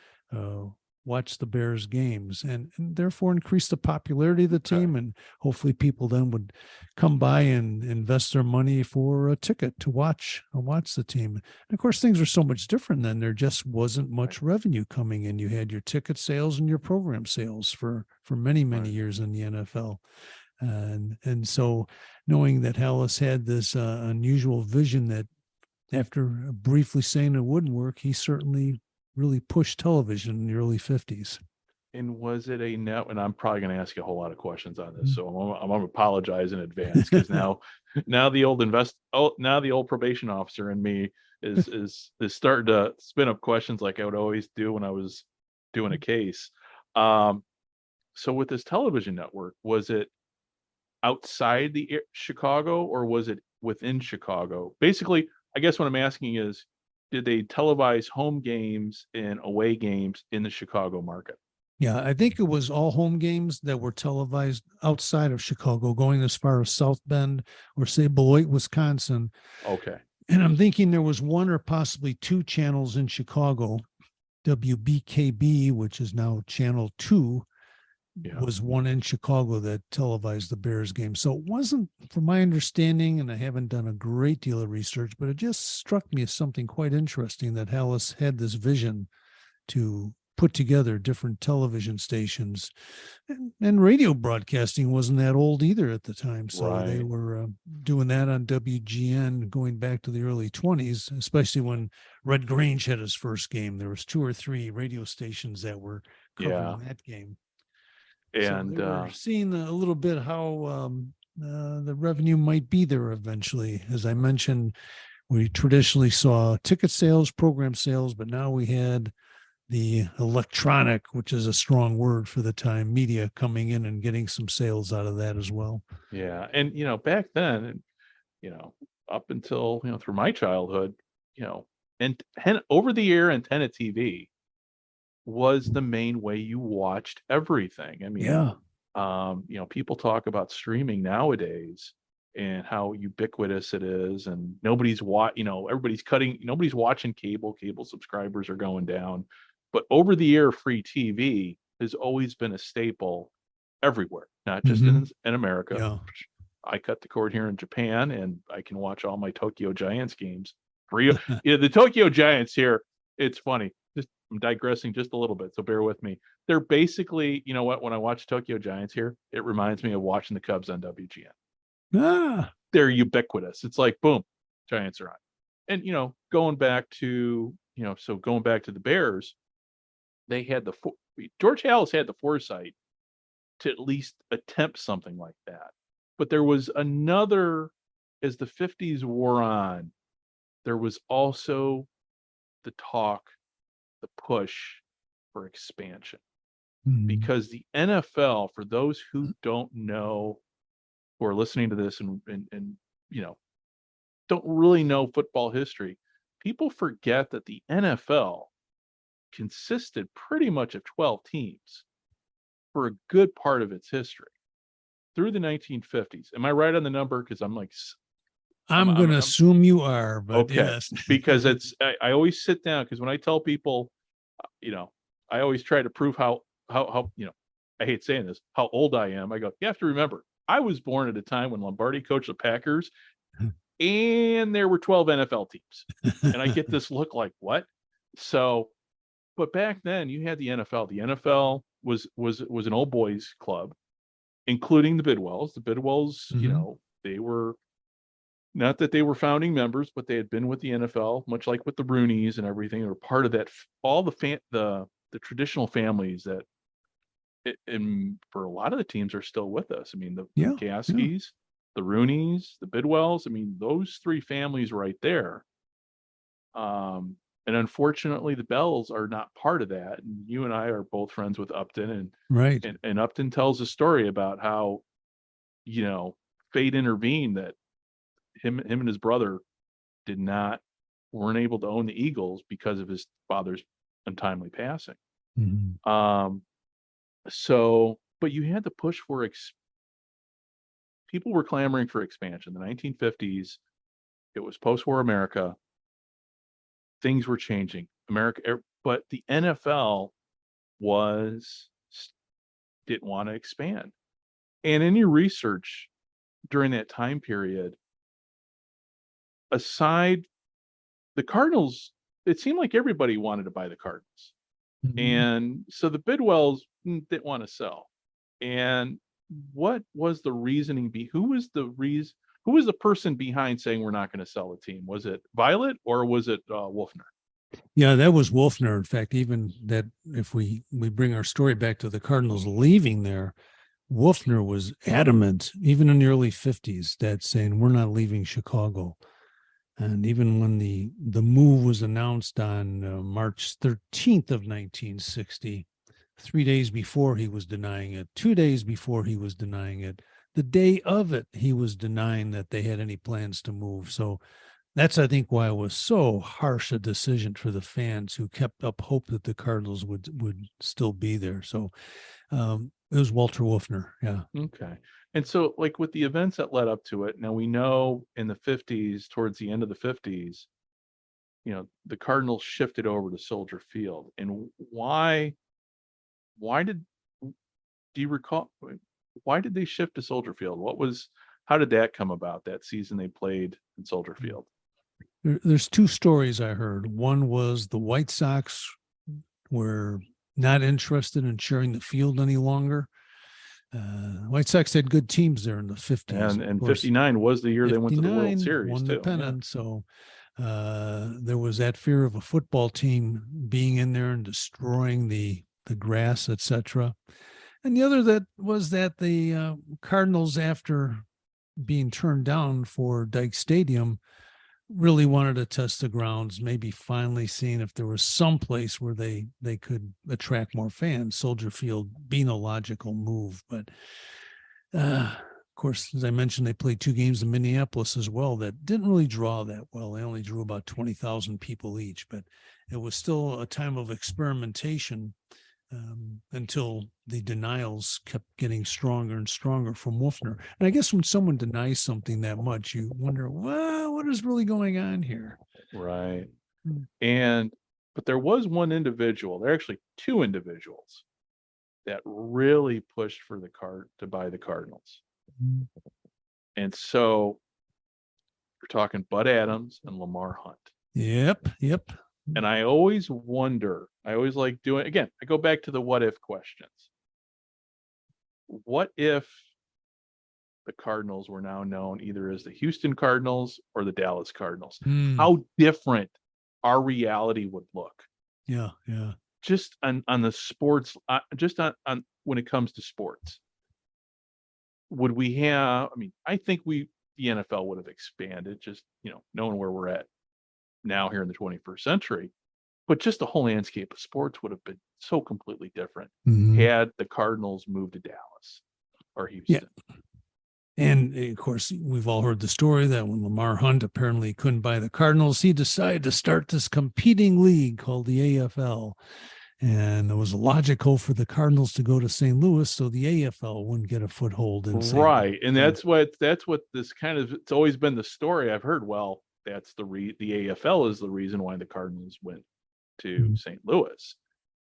watch the Bears games, and therefore increase the popularity of the team. And hopefully people then would come by and invest their money for a ticket to watch the team. And of course, things are so much different then. There just wasn't much revenue coming in. You had your ticket sales and your program sales for many years in the NFL. And so knowing that Halas had this unusual vision that, after briefly saying it wouldn't work, he certainly really pushed television in the early 50s. And was it a net? And I'm probably going to ask you a whole lot of questions on this, so I'm going to apologize in advance, because now the old probation officer in me is starting to spin up questions like I would always do when I was doing a case. So with this television network, was it outside the Chicago, or was it within Chicago? Basically, I guess what I'm asking is, did they televise home games and away games in the Chicago market? Yeah, I think it was all home games that were televised outside of Chicago, going as far as South Bend or say Beloit, Wisconsin. Okay. And I'm thinking there was one or possibly two channels in Chicago, WBKB, which is now Channel 2, was one in Chicago that televised the Bears game. So it wasn't, from my understanding, and I haven't done a great deal of research, but it just struck me as something quite interesting that Hallis had this vision to put together different television stations, and radio broadcasting wasn't that old either at the time. So they were doing that on WGN going back to the early 20s, especially when Red Grange had his first game. There was 2 or 3 radio stations that were covering that game. And so they were seeing a little bit how the revenue might be there eventually. As I mentioned, we traditionally saw ticket sales, program sales, but now we had the electronic, which is a strong word for the time, media coming in and getting some sales out of that as well. Yeah. And, back then, up until, through my childhood, and over the air antenna TV was the main way you watched everything. I mean, people talk about streaming nowadays and how ubiquitous it is, and nobody's watching cable. Cable subscribers are going down, but over the air free TV has always been a staple everywhere, not just in America. Yeah. I cut the cord here in Japan, and I can watch all my Tokyo Giants games free. The Tokyo Giants here, it's funny. I'm digressing just a little bit, so bear with me. They're basically, you know what? When I watch Tokyo Giants here, it reminds me of watching the Cubs on WGN. They're ubiquitous. It's like, boom, Giants are on. And, going back to the Bears, they had George Halas had the foresight to at least attempt something like that. But there was another, as the 50s wore on, there was also the talk, the push for expansion, because the NFL, for those who don't know, who are listening to this and don't really know football history, people forget that the NFL consisted pretty much of 12 teams for a good part of its history through the 1950s. Am I right on the number? Because I'm going to assume you are, but okay. Yes. Because I always sit down, because when I tell people, I always try to prove how I hate saying this, how old I am. I go, you have to remember, I was born at a time when Lombardi coached the Packers and there were 12 NFL teams. And I get this look like, what? So, but back then you had the NFL. The NFL was an old boys club, including the Bidwells. The Bidwells, they were, not that they were founding members, but they had been with the NFL, much like with the Rooneys and everything. They were part of that, all the traditional families that, and for a lot of the teams, are still with us. I mean, the Gaskies, the Rooneys, the Bidwells. I mean, those 3 families right there. And unfortunately, the Bells are not part of that. And you and I are both friends with Upton, and right. And Upton tells a story about how, fate intervened, that him and his brother weren't able to own the Eagles because of his father's untimely passing. So, but you had to push for people were clamoring for expansion. The 1950s, it was post-war America. Things were changing. But the NFL didn't want to expand. And in your research during that time period, aside the Cardinals, it seemed like everybody wanted to buy the Cardinals. And so the Bidwells didn't want to sell. And what was the reasoning? Who was the person behind saying we're not going to sell the team? Was it Violet or was it Wolfner? Yeah, that was Wolfner. In fact, even that, if we bring our story back to the Cardinals leaving there, Wolfner was adamant, even in the early 50s, that saying we're not leaving Chicago. And even when the move was announced on March 13th of 1960, 3 days before he was denying it, 2 days before he was denying it, the day of it, he was denying that they had any plans to move. So that's, I think, why it was so harsh a decision for the fans who kept up hope that the Cardinals would still be there. So it was Walter Wolfner. Yeah. Okay. And so, like, with the events that led up to it, now we know in the 50s, towards the end of the 50s, the Cardinals shifted over to Soldier Field. And why did do you recall why did they shift to Soldier Field? How did that come about, that season they played in Soldier Field? There's two stories I heard. One was the White Sox were not interested in sharing the field any longer. White Sox had good teams there in the 50s. And 59 was the year they went to the World Series won too. the pennant. So there was that fear of a football team being in there and destroying the grass, etc. And the other that was that the Cardinals, after being turned down for Dyke Stadium, really wanted to test the grounds, maybe finally seeing if there was some place where they could attract more fans, Soldier Field being a logical move. But of course, as I mentioned, they played 2 games in Minneapolis as well that didn't really draw that well. They only drew about 20,000 people each, but it was still a time of experimentation until the denials kept getting stronger and stronger from Wolfner. And I guess when someone denies something that much, you wonder, well, what is really going on here? Right. Hmm. But there was one individual, there are actually 2 individuals that really pushed for to buy the Cardinals. Mhm. And so you're talking Bud Adams and Lamar Hunt. Yep. And I always wonder, I always like doing, again, I go back to the what if questions. What if the Cardinals were now known either as the Houston Cardinals or the Dallas Cardinals? How different our reality would look. Yeah. Just on the sports, just on when it comes to sports. Would we have, I think the NFL would have expanded, just, knowing where we're at now here in the 21st century. But just the whole landscape of sports would have been so completely different had the Cardinals moved to Dallas or Houston. Yeah. And of course, we've all heard the story that when Lamar Hunt apparently couldn't buy the Cardinals, he decided to start this competing league called the AFL. And it was logical for the Cardinals to go to St. Louis so the AFL wouldn't get a foothold in St. Right. Louis. And that's what this kind of, it's always been the story I've heard. Well, that's the AFL is the reason why the Cardinals went to St. Louis.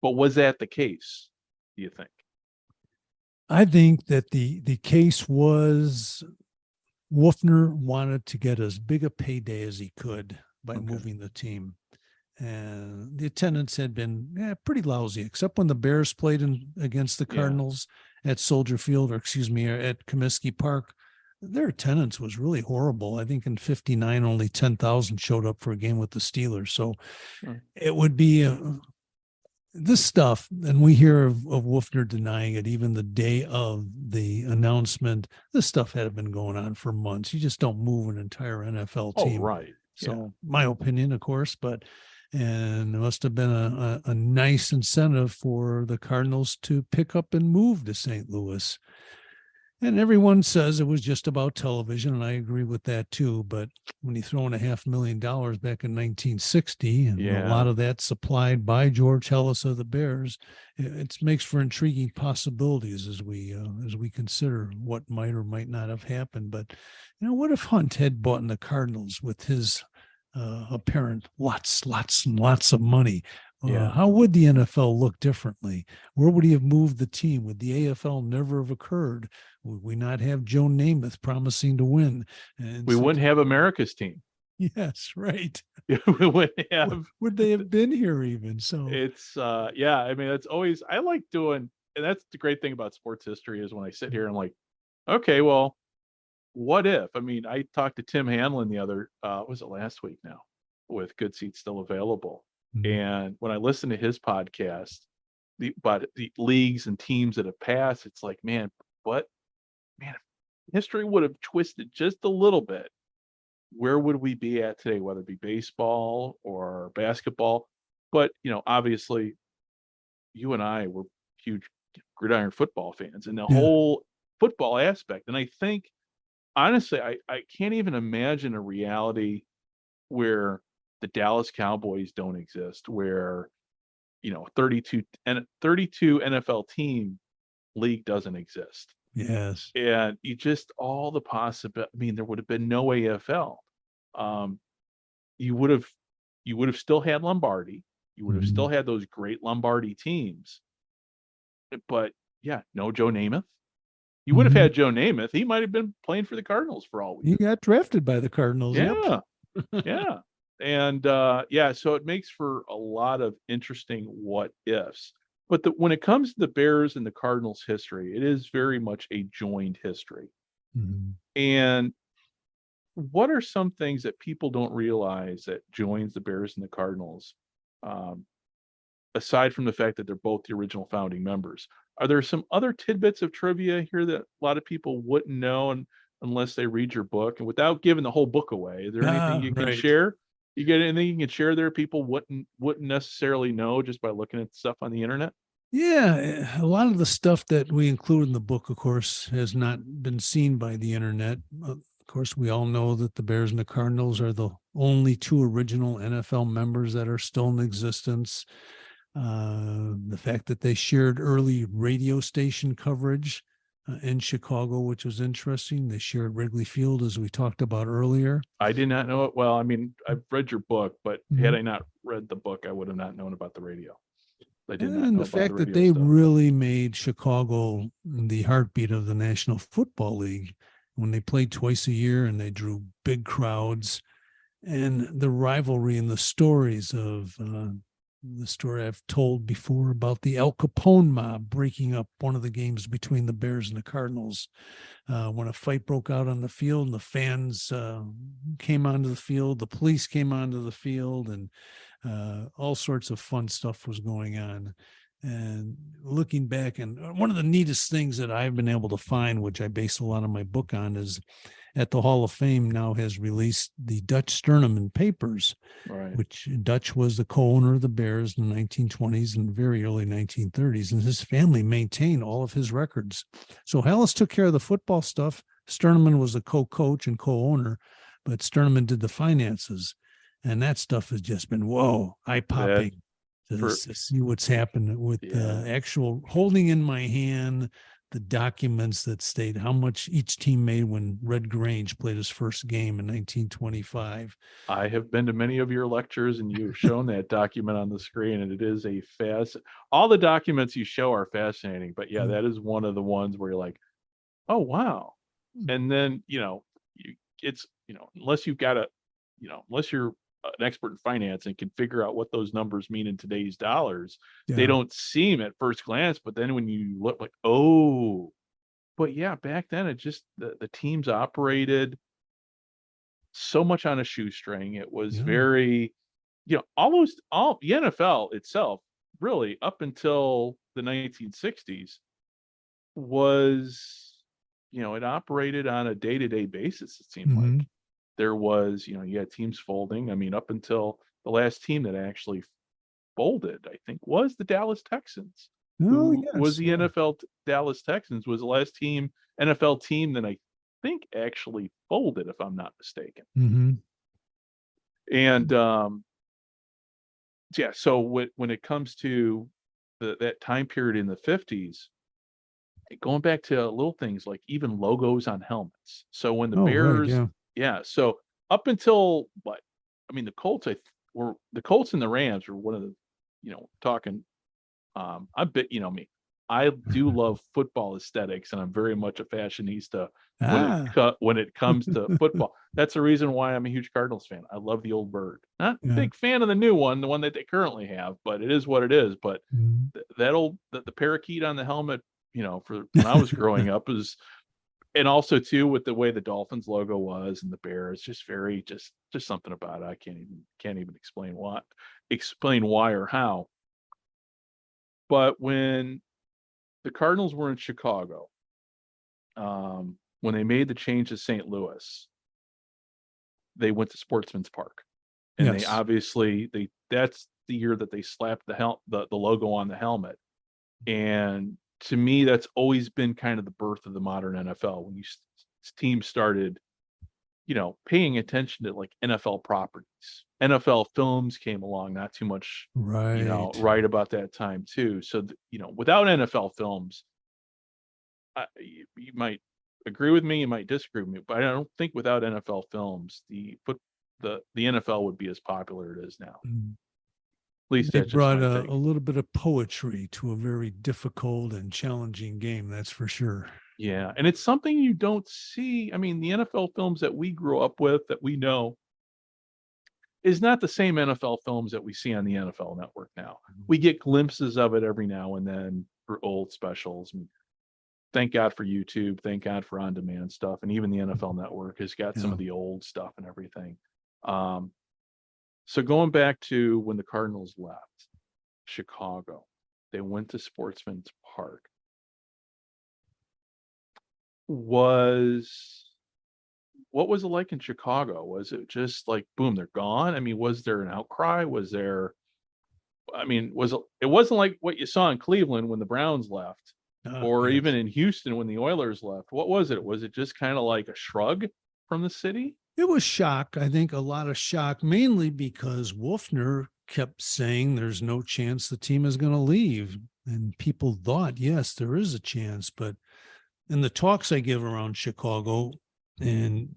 But was that the case, do you think? I think that the case was Wolfner wanted to get as big a payday as he could by moving the team. And the attendance had been pretty lousy, except when the Bears played against the Cardinals at Soldier Field, or excuse me, at Comiskey Park. Their attendance was really horrible. I think in 59, only 10,000 showed up for a game with the Steelers. So it would be this stuff, and we hear of Wolfner denying it even the day of the announcement. This stuff had been going on for months. You just don't move an entire NFL team. Oh, right. So my opinion, of course, and it must have been a nice incentive for the Cardinals to pick up and move to St. Louis. And everyone says it was just about television, and I agree with that too. But when you throw in $500,000 back in 1960, and a lot of that supplied by George Hellis of the Bears, it makes for intriguing possibilities as we consider what might or might not have happened. But what if Hunt had bought in the Cardinals with his apparent lots and lots of money? How would the NFL look differently? Where would he have moved the team? Would the AFL never have occurred? Would we not have Joe Namath promising to win? And we wouldn't have America's team. Yes, right. We wouldn't have. Would they have been here even? So it's it's always, I like doing, and that's the great thing about sports history is when I sit here, I'm like, okay, well, what if? I talked to Tim Hanlon the other, was it last week now, with Good Seats Still Available. And when I listen to his podcast, about the leagues and teams that have passed, it's like, if history would have twisted just a little bit, where would we be at today, whether it be baseball or basketball? But, obviously, you and I were huge gridiron football fans and the whole football aspect. And I think, honestly, I can't even imagine a reality where the Dallas Cowboys don't exist, where 32 NFL team league doesn't exist. Yes. And you just, all the possibility, there would have been no AFL. You would have still had Lombardi. You would have still had those great Lombardi teams. But no Joe Namath. You would have Mhm. had Joe Namath. He might have been playing for the Cardinals for all we He knew. got drafted by the Cardinals. Yep. Yeah, yeah. And so it makes for a lot of interesting what ifs. But when it comes to the Bears and the Cardinals history, it is very much a joined history. Mhm. And what are some things that people don't realize that joins the Bears and the Cardinals, um, aside from the fact that they're both the original founding members? Are there some other tidbits of trivia here that a lot of people wouldn't know unless they read your book? And without giving the whole book away, is there anything you can Right. share? You get anything you can share there people wouldn't necessarily know just by looking at stuff on the internet? Yeah, a lot of the stuff that we include in the book, of course, has not been seen by the internet. Of course, we all know that the Bears and the Cardinals are the only two original NFL members that are still in existence. The fact that they shared early radio station coverage in Chicago, which was interesting. They shared Wrigley Field, as we talked about earlier. I did not know it. Well, I mean, I've read your book, but had Mhm. I not read the book, I would have not known about the radio. I did not And know the about the fact that radio they stuff. really made Chicago the heartbeat of the National Football League when they played twice a year and they drew big crowds, and the rivalry and the stories of the story I've told before about the Al Capone mob breaking up one of the games between the Bears and the Cardinals. When a fight broke out on the field and the fans came onto the field, the police came onto the field, and all sorts of fun stuff was going on. And looking back, and one of the neatest things that I've been able to find, which I base a lot of my book on, is at the Hall of Fame now has released the Dutch Sterneman papers, Right. which Dutch was the co-owner of the Bears in the 1920s and very early 1930s, and his family maintained all of his records. So Hallis took care of the football stuff. Sterneman was the co-coach and co-owner, but Sterneman did the finances, and that stuff has just been eye-popping to for see what's happened with yeah. the actual holding in my hand the documents that state how much each team made when Red Grange played his first game in 1925. I have been to many of your lectures and you've shown that document on the screen, and it is all the documents you show are fascinating, but yeah, that is one of the ones where you're like, oh wow. And then, unless you've got unless you're an expert in finance and can figure out what those numbers mean in today's dollars, they Yeah. don't seem at first glance, but then when you look like, oh, but yeah, back then it just the teams operated so much on a shoestring. It was Yeah. very, almost all the NFL itself, really, up until the 1960s, was, it operated on a day-to-day basis, it seemed like. Mhm. There was, you had teams folding. I mean, up until the last team that actually folded, I think, was the Dallas Texans, Oh, who was yes. the Yeah. Dallas Texans was the last NFL team that I think actually folded, if I'm not mistaken. Mhm. And yeah, so when it comes to that time period in the 50s, going back to little things like even logos on helmets. So when the Oh, right. Bears, Yeah. yeah, so up until what? I mean, the Colts and the Rams were one of the, talking. I bet me. I do love football aesthetics, and I'm very much a fashionista Ah. when it comes to football. That's the reason why I'm a huge Cardinals fan. I love the old bird. Not a Yeah. big fan of the new one, the one that they currently have, but it is what it is. But Mhm. that old the parakeet on the helmet, for when I was growing up is, and also too with the way the Dolphins logo was and the Bears, just very just something about it. I can't even explain why or how. But when the Cardinals were in Chicago, when they made the change to St. Louis, they went to Sportsman's Park, and they Yes. obviously that's the year that they slapped the logo on the helmet. And to me, that's always been kind of the birth of the modern NFL when teams started, paying attention to like NFL properties. NFL films came along not too much, Right. right about that time too. So, without NFL films, you might agree with me, you might disagree with me, but I don't think without NFL films, the NFL would be as popular it is now. Mhm. least They that's just brought my a take. little bit of poetry to a very difficult and challenging game. That's for sure. Yeah, and it's something you don't see. I mean, the NFL films that we grew up with, that we know, is not the same NFL films that we see on the NFL Network now. We get glimpses of it every now and then for old specials. I mean, thank God for YouTube. Thank God for on-demand stuff, and even the NFL Network has got some Yeah. of the old stuff and everything. So going back to when the Cardinals left Chicago, they went to Sportsman's Park. What was it like in Chicago? Was it just like, boom, they're gone? I mean, was there an outcry? It wasn't like what you saw in Cleveland when the Browns left, or Yes. even in Houston when the Oilers left. What was it? Was it just kind of like a shrug from the city? It was shock. I think a lot of shock, mainly because Wolfner kept saying there's no chance the team is going to leave. And people thought, yes, there is a chance. But in the talks I give around Chicago, and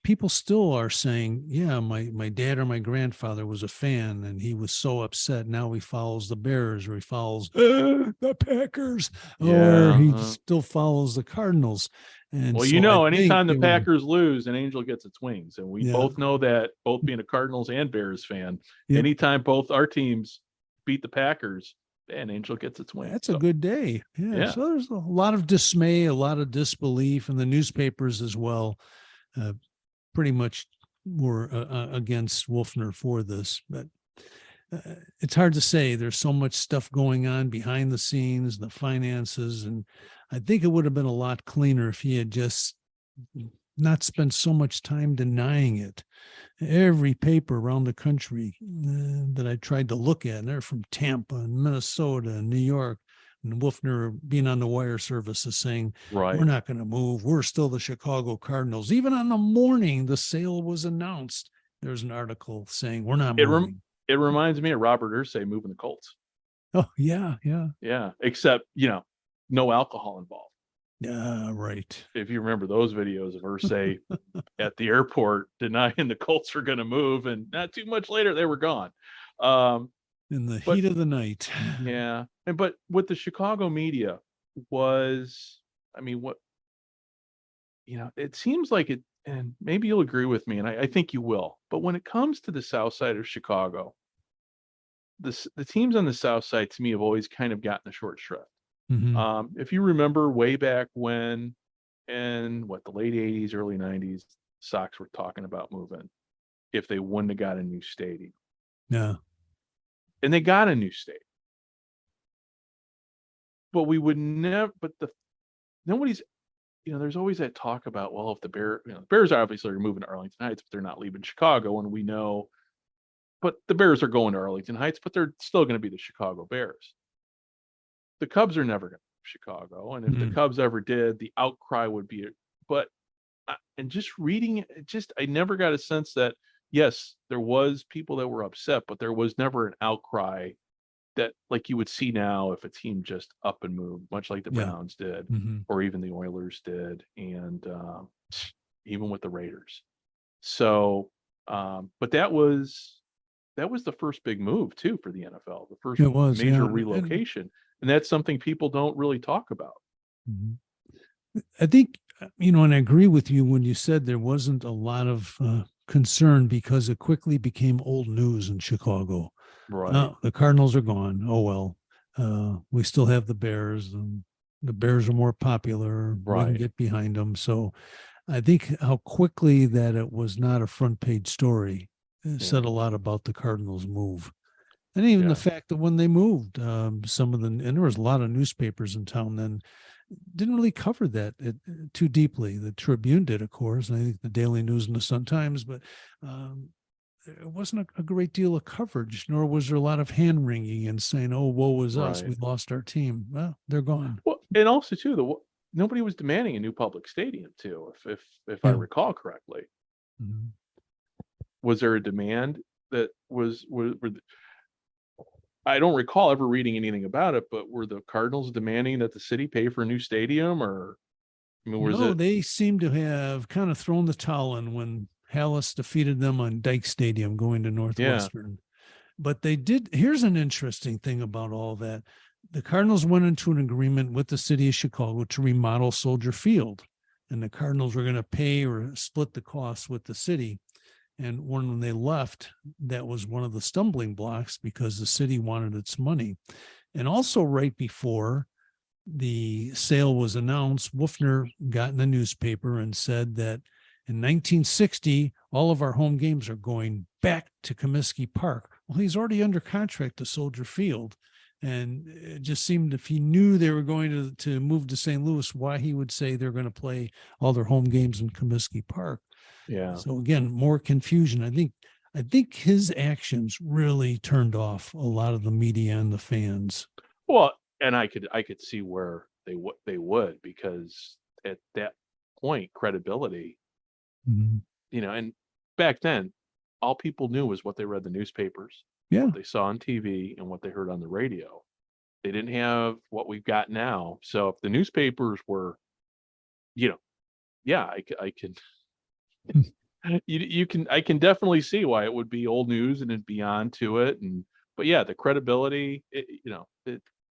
people still are saying, yeah, my dad or my grandfather was a fan and he was so upset. Now he follows the Bears, or he follows the Packers, or he Yeah. still follows the Cardinals. And Well, so I think anytime the they were, Packers lose, an angel gets its wings. And we yeah, both know that, both being a Cardinals and Bears fan, yep, anytime both our teams beat the Packers, an angel gets its wings. that's a So, good day. Yeah. yeah. So there's a lot of dismay, a lot of disbelief, and the newspapers as well. Pretty much were against Wolfner for this, but it's hard to say. There's so much stuff going on behind the scenes, the finances, and I think it would have been a lot cleaner if he had just not spent so much time denying it. Every paper around the country that I tried to look at, and they're from Tampa and Minnesota and New York, and Wolfner being on the wire service is saying, Right. we're not going to move. We're still the Chicago Cardinals. Even on the morning the sale was announced, there's an article saying we're not moving. It reminds me of Robert Ursay moving the Colts. Oh, yeah, yeah. Yeah. Except, no alcohol involved. Yeah, right. If you remember those videos of Ursay at the airport denying the Colts were going to move, and not too much later, they were gone. In the But heat of the night. yeah. But with the Chicago media was, it seems like it, and maybe you'll agree with me, and I think you will. But when it comes to the South Side of Chicago, the teams on the South Side to me have always kind of gotten the short shrift. Mhm. If you remember way back when, in the late 80s, early 90s, Sox were talking about moving if they wouldn't have got a new stadium. Yeah. And they got a new stadium. But we would never, nobody's, there's always that talk about, well, if the Bears are obviously moving to Arlington Heights, but they're not leaving Chicago, and we know, but the Bears are going to Arlington Heights, but they're still going to be the Chicago Bears. The Cubs are never going to Chicago, and if the Cubs ever did, the outcry would be. But and just reading it, I never got a sense that yes, there was people that were upset, but there was never an outcry that like you would see now if a team just up and moved, much like the Browns did, or even the Oilers did, and even with the Raiders. So, but that was the first big move too for the NFL, the first It was, major yeah. relocation. And that's something people don't really talk about. I think, and I agree with you when you said there wasn't a lot of concern because it quickly became old news in Chicago. Right. The Cardinals are gone. Oh, well, we still have the Bears. And the Bears are more popular. We can Right. get behind them. So I think how quickly that it was not a front page story said a lot about the Cardinals move. And even the fact that when they moved, and there was a lot of newspapers in town then, didn't really cover that too deeply. The Tribune did, of course, and I think the Daily News and the Sun-Times, but it wasn't a great deal of coverage, nor was there a lot of hand wringing and saying, "Oh, woe is us, we lost our team." Well, they're gone. Well, and also too, nobody was demanding a new public stadium too, if I recall correctly. Mm-hmm. Was there a demand that was I don't recall ever reading anything about it, but were the Cardinals demanding that the city pay for a new stadium, or They seem to have kind of thrown the towel in when Hallis defeated them on Dyke Stadium going to Northwestern. But they did. Here's an interesting thing about all that. The Cardinals went into an agreement with the city of Chicago to remodel Soldier Field, and the Cardinals were going to pay or split the costs with the city. And when they left, that was one of the stumbling blocks because the city wanted its money. And also right before the sale was announced, Wolfner got in the newspaper and said that in 1960, all of our home games are going back to Comiskey Park. Well, he's already under contract to Soldier Field. And it just seemed if he knew they were going to move to St. Louis, why he would say they're going to play all their home games in Comiskey Park. Yeah. So again, more confusion. I think his actions really turned off a lot of the media and the fans. Well, and I could see where they would, because at that point, credibility, Mhm. and back then, all people knew was what they read in the newspapers, Yeah. what they saw on TV, and what they heard on the radio. They didn't have what we've got now. So if the newspapers were, yeah, I can, I can definitely see why it would be old news and it'd be on to it. But yeah, the credibility,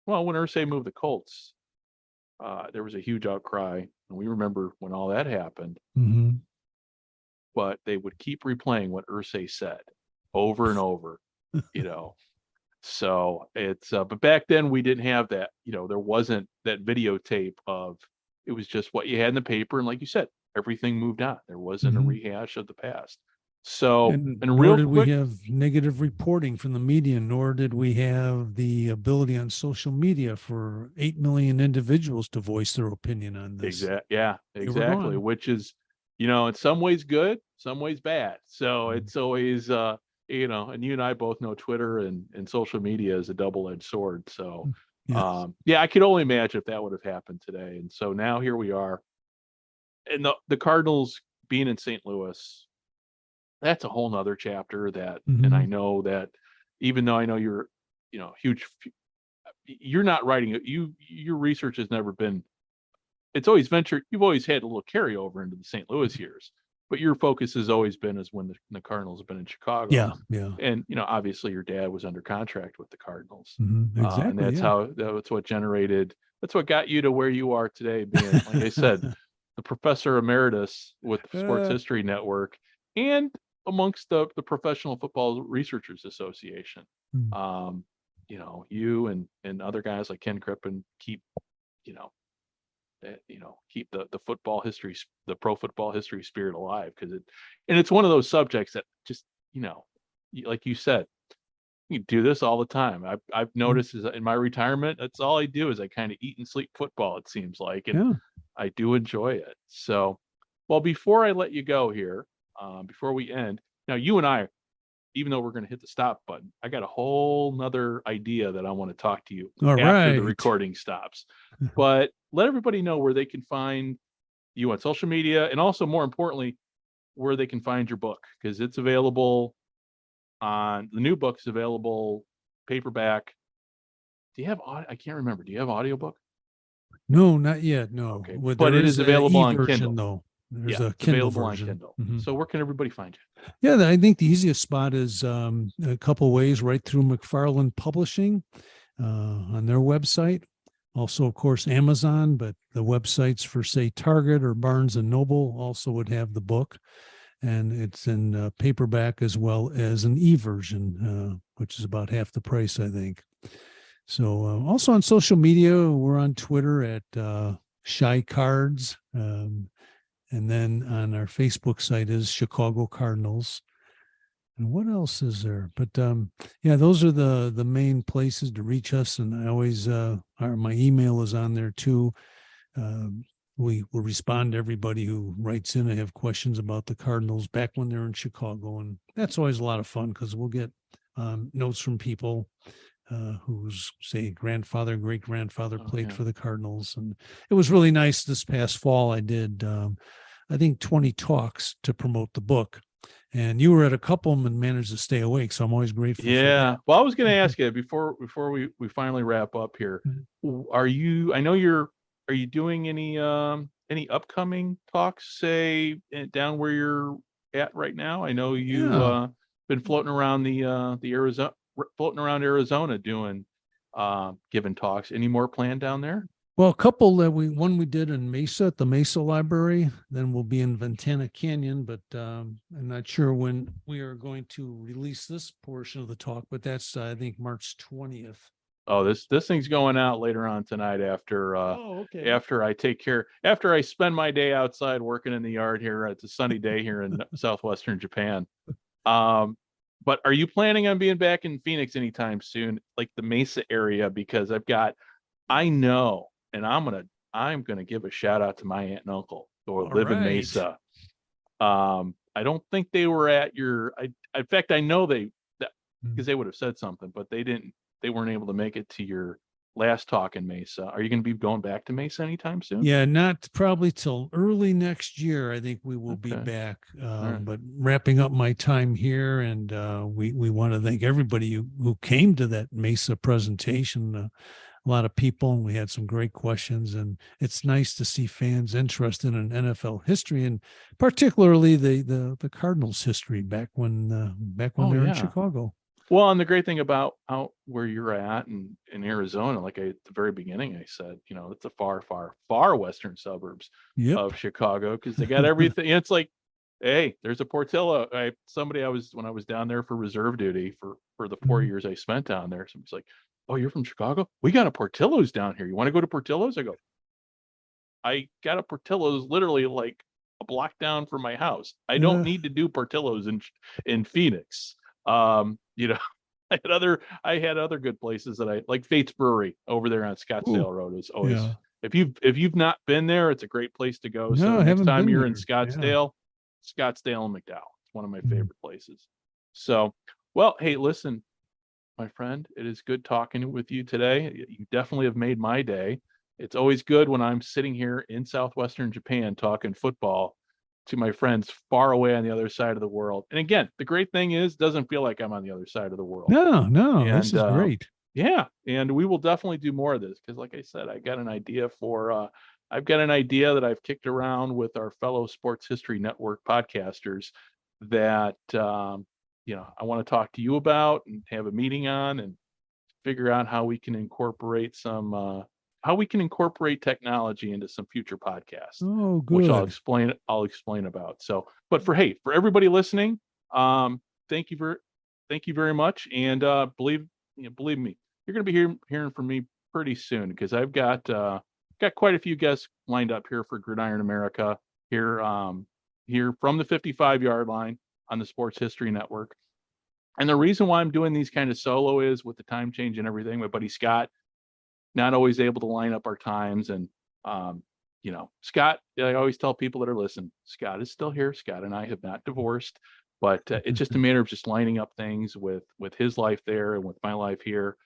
well, when Irsay moved the Colts, there was a huge outcry, and we remember when all that happened. Mm-hmm. But they would keep replaying what Irsay said over and over, So it's, but back then we didn't have that, there wasn't that videotape of, it was just what you had in the paper. And like you said, everything moved on. There wasn't a rehash of the past. So, And and nor real did quick, we have negative reporting from the media, nor did we have the ability on social media for 8 million individuals to voice their opinion on this. yeah, They were exactly. gone. Which is, in some ways good, some ways bad. So it's always, and you and I both know Twitter and social media is a double-edged sword. So, Yes. yeah, I could only imagine if that would have happened today. And so now here we are, and the Cardinals being in St. Louis, that's a whole nother chapter that, and I know that, even though I know you're, huge, you're not writing it. Your research has never been, it's always ventured. You've always had a little carryover into the St. Louis years, but your focus has always been as when the Cardinals have been in Chicago. Yeah. Yeah. And, obviously your dad was under contract with the Cardinals. Exactly. And that's what generated, that's what got you to where you are today, being, like I said, the professor emeritus with the Sports History Network and amongst the Professional Football Researchers Association. You and other guys like Ken Crippen keep, keep the football history, the pro football history spirit alive, because it's one of those subjects that just, like you said, you do this all the time. I've noticed is in my retirement, that's all I do is I kind of eat and sleep football, it seems like, and I do enjoy it. So, well, before I let you go here, before we end, now you and I, even though we're going to hit the stop button, I got a whole nother idea that I want to talk to you after the recording stops. But let everybody know where they can find you on social media, and also, more importantly, where they can find your book, because it's available on, the new book's available paperback. Do you have, I can't remember. Do you have audiobook? No, not yet. No. Okay. Well, but it is available on version, Kindle. though. There's Yeah, a it's Kindle available version. on Kindle. Mm-hmm. So where can everybody find you? Yeah, I think the easiest spot is a couple ways, right through McFarland Publishing on their website. Also, of course, Amazon, but the websites for, say, Target or Barnes and Noble also would have the book. And it's in paperback as well as an e-version, which is about half the price, I think. So also on social media, we're on Twitter at Shy Cards. And then on our Facebook site is Chicago Cardinals. And what else is there? But yeah, those are the main places to reach us. And I always, my email is on there too. We will respond to everybody who writes in and have questions about the Cardinals back when they're in Chicago. And that's always a lot of fun because we'll get notes from people whose, say, grandfather, great-grandfather played for the Cardinals. And it was really nice this past fall. I did, I think, 20 talks to promote the book. And you were at a couple of them and managed to stay awake. So I'm always grateful for that. Well, I was going to ask you before we finally wrap up here. Are you doing any upcoming talks, say, down where you're at right now? I know you been floating around the floating around Arizona doing giving talks. Any more planned down there? Well, a couple that one we did in Mesa at the Mesa Library, then we'll be in Ventana Canyon, but I'm not sure when we are going to release this portion of the talk, but that's I think March 20th. Oh, this thing's going out later on tonight after okay. after I spend my day outside working in the yard here. It's a sunny day here in southwestern Japan. But are you planning on being back in Phoenix anytime soon, like the Mesa area? Because I know, and I'm gonna give a shout out to my aunt and uncle who live in Mesa. I don't think they were at your. In fact, I know because they would have said something, but they didn't. They weren't able to make it to your last talk in Mesa. Are you going to be going back to Mesa anytime soon? Yeah, not probably till early next year. I think we will be Okay. back. Right. But wrapping up my time here, and we want to thank everybody who came to that Mesa presentation. A lot of people, and we had some great questions, and it's nice to see fans interested in NFL history, and particularly the Cardinals history back when they're in Chicago. Well, and the great thing about out where you're at in Arizona, like at the very beginning, I said, it's the far, far, far western suburbs of Chicago, because they got everything. It's like, hey, there's a Portillo. When I was down there for reserve duty for the 4 years I spent down there, somebody's like, "Oh, you're from Chicago? We got a Portillo's down here. You want to go to Portillo's?" I go, "I got a Portillo's literally like a block down from my house. I don't need to do Portillo's in Phoenix." I had other good places that I like. Fate's Brewery over there on Scottsdale Road is always, if you've not been there, it's a great place to go. So next time you're in Scottsdale, Scottsdale and McDowell, it's one of my favorite places. So, well, hey, listen, my friend, it is good talking with you today. You definitely have made my day. It's always good when I'm sitting here in southwestern Japan talking football to my friends far away on the other side of the world. And again, the great thing is, doesn't feel like I'm on the other side of the world. No, this is great. Yeah, and we will definitely do more of this, because like I said, I've got an idea that I've kicked around with our fellow Sports History Network podcasters that I want to talk to you about and have a meeting on, and figure out how we can incorporate technology into some future podcasts. Oh, good. Which I'll explain about. So, but for everybody listening, thank you very much. And believe me, you're going to be hearing from me pretty soon, because I've got quite a few guests lined up here for Gridiron America here from the 55-yard line on the Sports History Network. And the reason why I'm doing these kind of solo is with the time change and everything. My buddy Scott not always able to line up our times, and Scott, I always tell people that are listening, Scott is still here. Scott and I have not divorced, but it's just a matter of just lining up things with his life there and with my life here.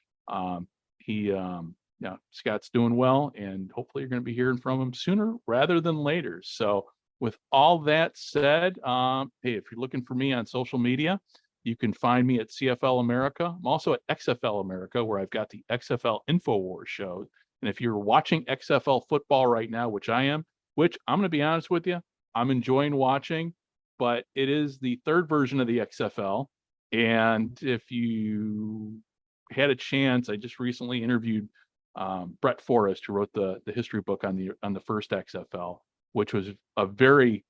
Scott's doing well, and hopefully you're going to be hearing from him sooner rather than later. So with all that said, hey, if you're looking for me on social media, you can find me at CFL America. I'm also at XFL America, where I've got the XFL InfoWars show. And if you're watching XFL football right now, which I'm going to be honest with you, I'm enjoying watching, but it is the third version of the XFL. And if you had a chance, I just recently interviewed Brett Forrest, who wrote the history book on the first XFL, which was a very,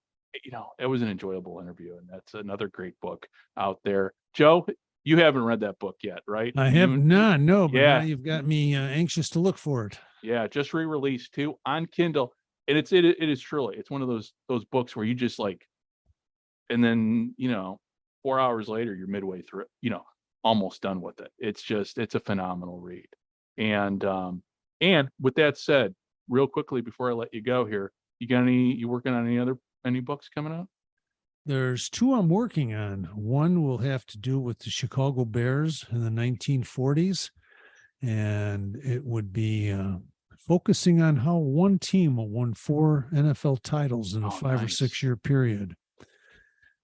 it was an enjoyable interview, and that's another great book out there. Joe, you haven't read that book yet, right? I have not, no, but now you've got me anxious to look for it. Yeah, just re-released too on Kindle, and it is truly, it's one of those books where you just like, and then 4 hours later you're midway through it, almost done with it. It's a phenomenal read. And with that said, real quickly before I let you go here, you working on any books coming out? There's two I'm working on. One will have to do with the Chicago Bears in the 1940s, and it would be focusing on how one team won 4 NFL titles in a 5 or 6 year period.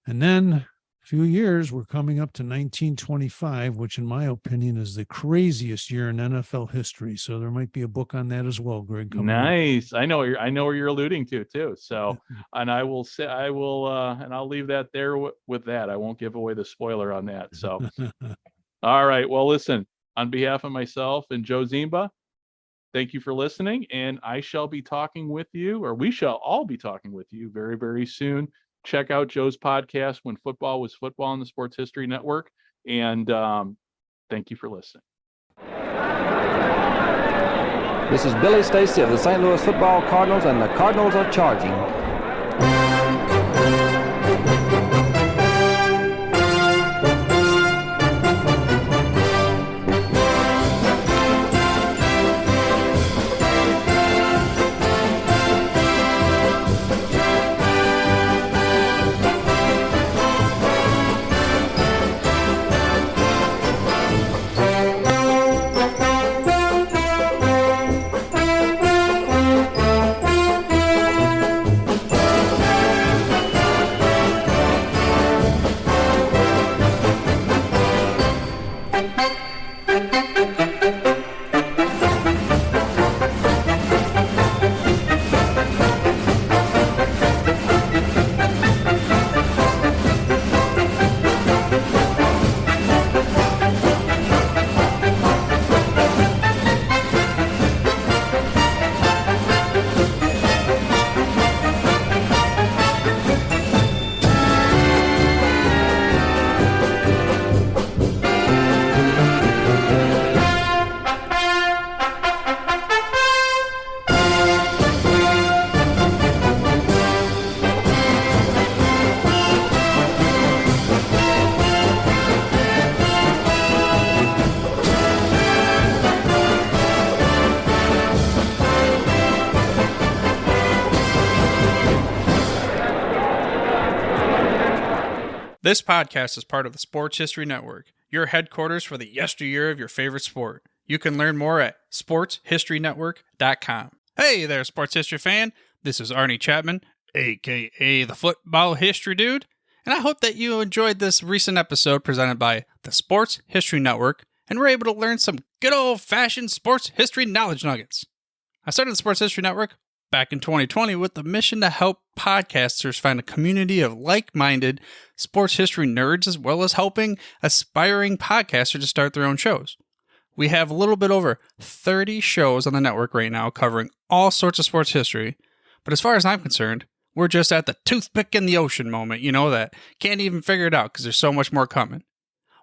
And then a few years, we're coming up to 1925, which in my opinion is the craziest year in NFL history. So there might be a book on that as well, Greg. Nice. I know where you're alluding to too. So, and I'll leave that there with that. I won't give away the spoiler on that. So, All right. Well, listen, on behalf of myself and Joe Zimba, thank you for listening. And I shall be talking with you, or we shall all be talking with you very, very soon. Check out Joe's podcast, When Football Was Football, on the Sports History Network. And thank you for listening. This is Billy Stacy of the St. Louis Football Cardinals, and the Cardinals are charging. This podcast is part of the Sports History Network, your headquarters for the yesteryear of your favorite sport. You can learn more at sportshistorynetwork.com. Hey there, sports history fan. This is Arnie Chapman, a.k.a. the Football History Dude, and I hope that you enjoyed this recent episode presented by the Sports History Network and were able to learn some good old-fashioned sports history knowledge nuggets. I started the Sports History Network back in 2020 with the mission to help podcasters find a community of like-minded sports history nerds, as well as helping aspiring podcasters to start their own shows. We have a little bit over 30 shows on the network right now covering all sorts of sports history, but as far as I'm concerned, we're just at the toothpick in the ocean moment, that can't even figure it out because there's so much more coming.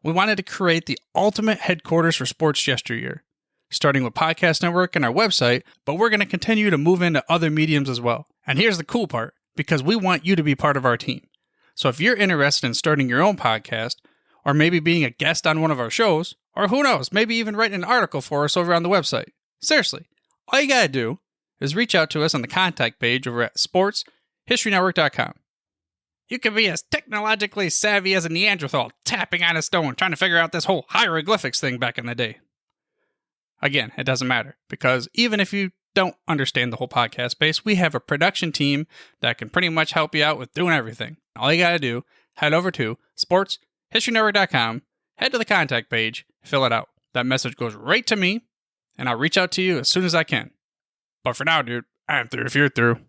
We wanted to create the ultimate headquarters for sports yesteryear, starting with Podcast Network and our website, but we're going to continue to move into other mediums as well. And here's the cool part, because we want you to be part of our team. So if you're interested in starting your own podcast, or maybe being a guest on one of our shows, or who knows, maybe even writing an article for us over on the website, seriously, all you got to do is reach out to us on the contact page over at sportshistorynetwork.com. You can be as technologically savvy as a Neanderthal tapping on a stone trying to figure out this whole hieroglyphics thing back in the day. Again, it doesn't matter, because even if you don't understand the whole podcast space, we have a production team that can pretty much help you out with doing everything. All you got to do, head over to sportshistorynetwork.com, head to the contact page, fill it out. That message goes right to me, and I'll reach out to you as soon as I can. But for now, dude, I'm through if you're through.